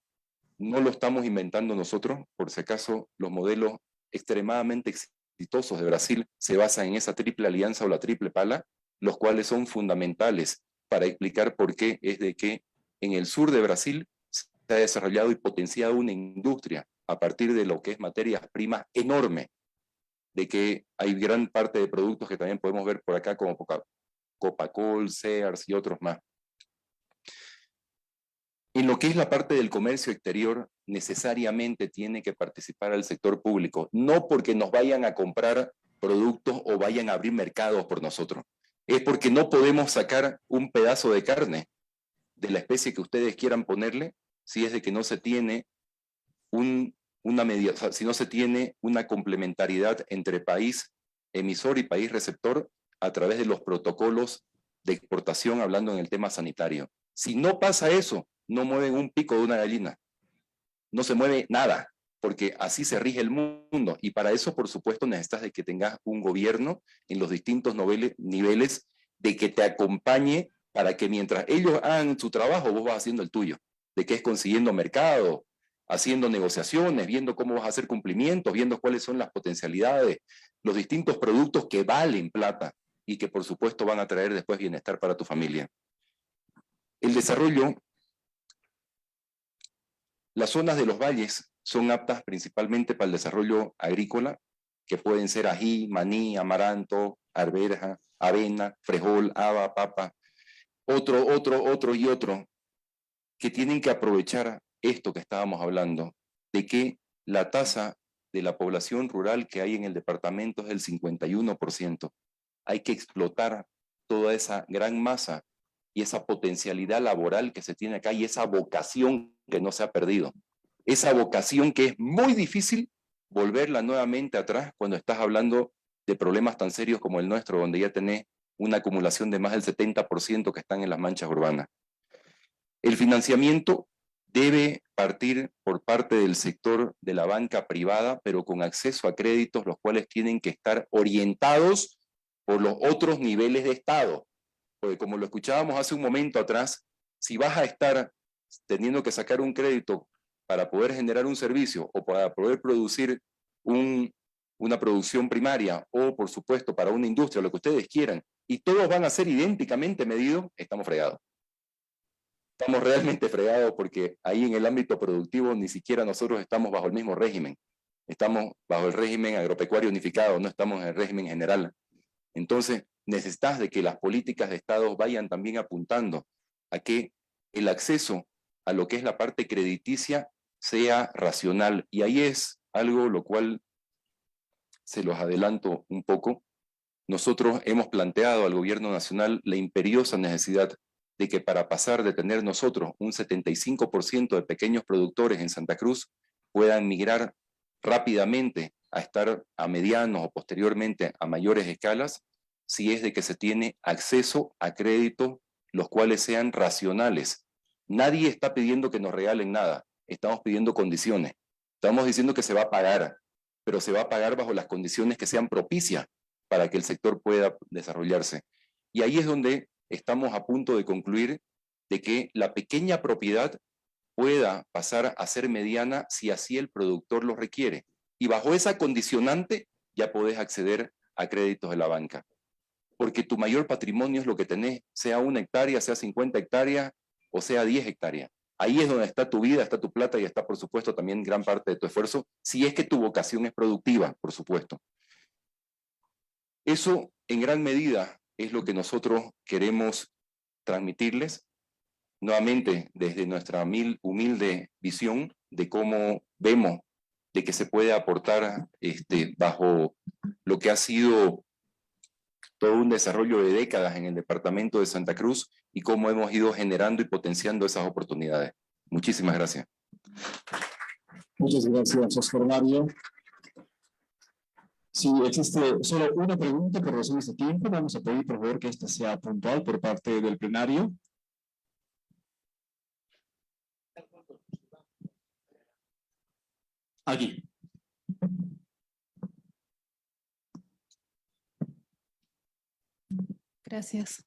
S2: no lo estamos inventando nosotros, por si acaso los modelos extremadamente exitosos de Brasil se basan en esa triple alianza o la triple pala, los cuales son fundamentales para explicar por qué es de que en el sur de Brasil se ha desarrollado y potenciado una industria a partir de lo que es materias primas enorme, de que hay gran parte de productos que también podemos ver por acá como Copacol, Sears y otros más. En lo que es la parte del comercio exterior, necesariamente tiene que participar el sector público, no porque nos vayan a comprar productos o vayan a abrir mercados por nosotros, es porque no podemos sacar un pedazo de carne de la especie que ustedes quieran ponerle, si es de que no se tiene si no se tiene una complementariedad entre país emisor y país receptor a través de los protocolos de exportación, hablando en el tema sanitario. Si no pasa eso, no mueven un pico de una gallina. No se mueve nada, porque así se rige el mundo. Y para eso, por supuesto, necesitas de que tengas un gobierno en los distintos niveles de que te acompañe para que mientras ellos hagan su trabajo, vos vas haciendo el tuyo. De que es consiguiendo mercado, haciendo negociaciones, viendo cómo vas a hacer cumplimientos, viendo cuáles son las potencialidades, los distintos productos que valen plata y que por supuesto van a traer después bienestar para tu familia. El desarrollo, las zonas de los valles son aptas principalmente para el desarrollo agrícola, que pueden ser ají, maní, amaranto, arveja, avena, frijol, haba, papa, otro y otro, que tienen que aprovechar esto que estábamos hablando, de que la tasa de la población rural que hay en el departamento es del 51%. Hay que explotar toda esa gran masa y esa potencialidad laboral que se tiene acá y esa vocación que no se ha perdido. Esa vocación que es muy difícil volverla nuevamente atrás cuando estás hablando de problemas tan serios como el nuestro, donde ya tenés una acumulación de más del 70% que están en las manchas urbanas. El financiamiento debe partir por parte del sector de la banca privada, pero con acceso a créditos, los cuales tienen que estar orientados por los otros niveles de Estado. Porque como lo escuchábamos hace un momento atrás, si vas a estar teniendo que sacar un crédito para poder generar un servicio o para poder producir una producción primaria o, por supuesto, para una industria, lo que ustedes quieran, y todos van a ser idénticamente medidos, estamos fregados. Estamos realmente fregados porque ahí en el ámbito productivo ni siquiera nosotros estamos bajo el mismo régimen. Estamos bajo el régimen agropecuario unificado, no estamos en el régimen general. Entonces, necesitas de que las políticas de Estado vayan también apuntando a que el acceso a lo que es la parte crediticia sea racional. Y ahí es algo lo cual se los adelanto un poco. Nosotros hemos planteado al gobierno nacional la imperiosa necesidad de que para pasar de tener nosotros un 75% de pequeños productores en Santa Cruz puedan migrar rápidamente a estar a medianos o posteriormente a mayores escalas, si es de que se tiene acceso a créditos los cuales sean racionales. Nadie está pidiendo que nos regalen nada, estamos pidiendo condiciones. Estamos diciendo que se va a pagar, pero se va a pagar bajo las condiciones que sean propicias para que el sector pueda desarrollarse. Y ahí es donde estamos a punto de concluir de que la pequeña propiedad pueda pasar a ser mediana si así el productor lo requiere. Y bajo esa condicionante ya podés acceder a créditos de la banca. Porque tu mayor patrimonio es lo que tenés, sea 1 hectárea, sea 50 hectáreas o sea 10 hectáreas. Ahí es donde está tu vida, está tu plata y está, por supuesto, también gran parte de tu esfuerzo, si es que tu vocación es productiva, por supuesto. Eso, en gran medida, es lo que nosotros queremos transmitirles, nuevamente desde nuestra humilde visión de cómo vemos de que se puede aportar bajo lo que ha sido todo un desarrollo de décadas en el departamento de Santa Cruz y cómo hemos ido generando y potenciando esas oportunidades. Muchísimas gracias.
S1: Muchas gracias, Oscar Mario. Si existe solo una pregunta por razones de tiempo, vamos a pedir por favor que esta sea puntual por parte del plenario. Aquí.
S3: Gracias.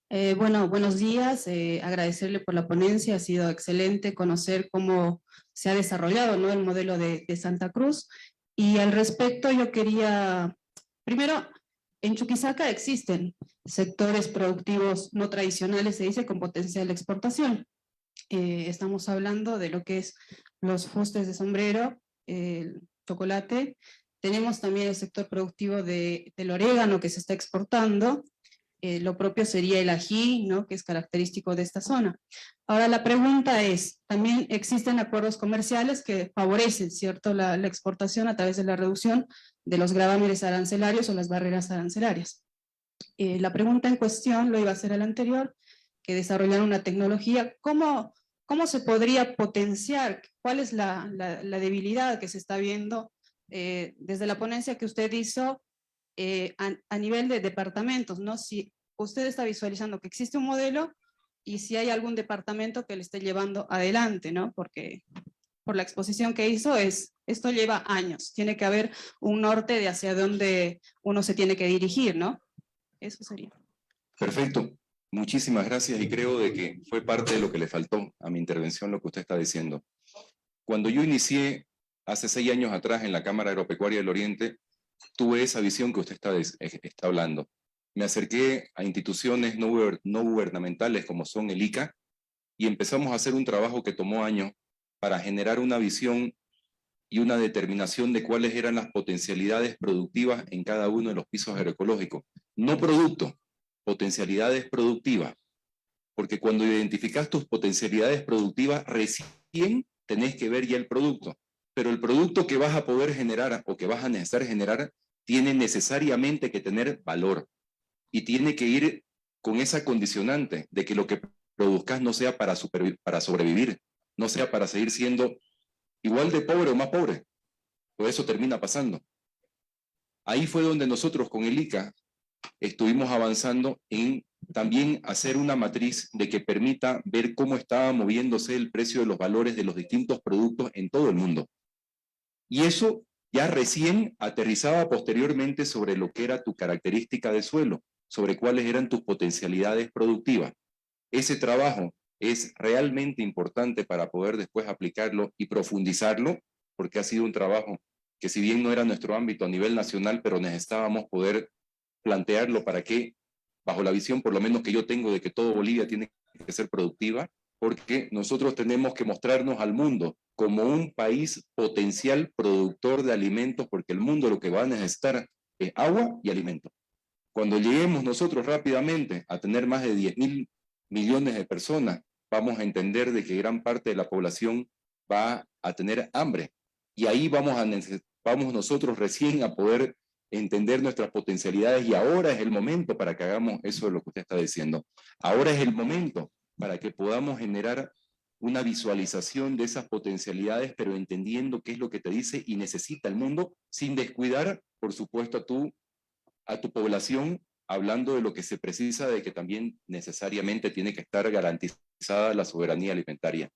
S3: Bueno, buenos días. Agradecerle por la ponencia. Ha sido excelente conocer cómo se ha desarrollado, ¿no?, el modelo de Santa Cruz. Y al respecto yo quería, primero, en Chuquisaca existen sectores productivos no tradicionales, se dice, con potencial de exportación. Estamos hablando de lo que es los fustes de sombrero, el chocolate. Tenemos también el sector productivo del orégano que se está exportando. Lo propio sería el ají, ¿no?, que es característico de esta zona. Ahora la pregunta es, también existen acuerdos comerciales que favorecen, ¿cierto?, la exportación a través de la reducción de los gravámenes arancelarios o las barreras arancelarias. La pregunta en cuestión, lo iba a hacer al anterior, que desarrollar una tecnología, ¿cómo se podría potenciar? ¿Cuál es la debilidad que se está viendo desde la ponencia que usted hizo a nivel de departamentos, ¿no? Si usted está visualizando que existe un modelo y si hay algún departamento que le esté llevando adelante, ¿no? Porque por la exposición que hizo esto lleva años, tiene que haber un norte de hacia dónde uno se tiene que dirigir, ¿no? Eso sería.
S2: Perfecto. Muchísimas gracias y creo de que fue parte de lo que le faltó a mi intervención lo que usted está diciendo. Cuando yo inicié hace 6 años atrás en la Cámara Agropecuaria del Oriente, tuve esa visión que usted está hablando. Me acerqué a instituciones no gubernamentales como son el ICA y empezamos a hacer un trabajo que tomó años para generar una visión y una determinación de cuáles eran las potencialidades productivas en cada uno de los pisos agroecológicos. No productos, potencialidades productivas. Porque cuando identificas tus potencialidades productivas, recién tenés que ver ya el producto. Pero el producto que vas a poder generar o que vas a necesitar generar tiene necesariamente que tener valor. Y tiene que ir con esa condicionante de que lo que produzcas no sea para sobrevivir, no sea para seguir siendo igual de pobre o más pobre. Todo eso termina pasando. Ahí fue donde nosotros con el ICA estuvimos avanzando en también hacer una matriz de que permita ver cómo estaba moviéndose el precio de los valores de los distintos productos en todo el mundo. Y eso ya recién aterrizaba posteriormente sobre lo que era tu característica de suelo, sobre cuáles eran tus potencialidades productivas. Ese trabajo es realmente importante para poder después aplicarlo y profundizarlo, porque ha sido un trabajo que si bien no era nuestro ámbito a nivel nacional, pero necesitábamos poder plantearlo para que, bajo la visión por lo menos que yo tengo de que todo Bolivia tiene que ser productiva, porque nosotros tenemos que mostrarnos al mundo como un país potencial productor de alimentos, porque el mundo lo que va a necesitar es agua y alimento. Cuando lleguemos nosotros rápidamente a tener más de 10.000 millones de personas, vamos a entender de que gran parte de la población va a tener hambre. Y ahí vamos nosotros recién a poder entender nuestras potencialidades y ahora es el momento para que hagamos eso de lo que usted está diciendo. Ahora es el momento para que podamos generar una visualización de esas potencialidades, pero entendiendo qué es lo que te dice y necesita el mundo, sin descuidar, por supuesto, a tu población, hablando de lo que se precisa, de que también necesariamente tiene que estar garantizada la soberanía alimentaria.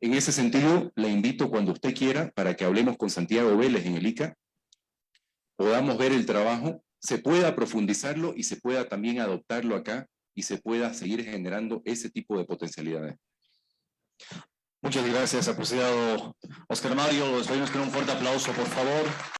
S2: En ese sentido, le invito cuando usted quiera, para que hablemos con Santiago Vélez en el ICA, podamos ver el trabajo, se pueda profundizarlo y se pueda también adoptarlo acá y se pueda seguir generando ese tipo de potencialidades.
S1: Muchas gracias, apreciado Oscar Mario. Lo despedimos con un fuerte aplauso, por favor.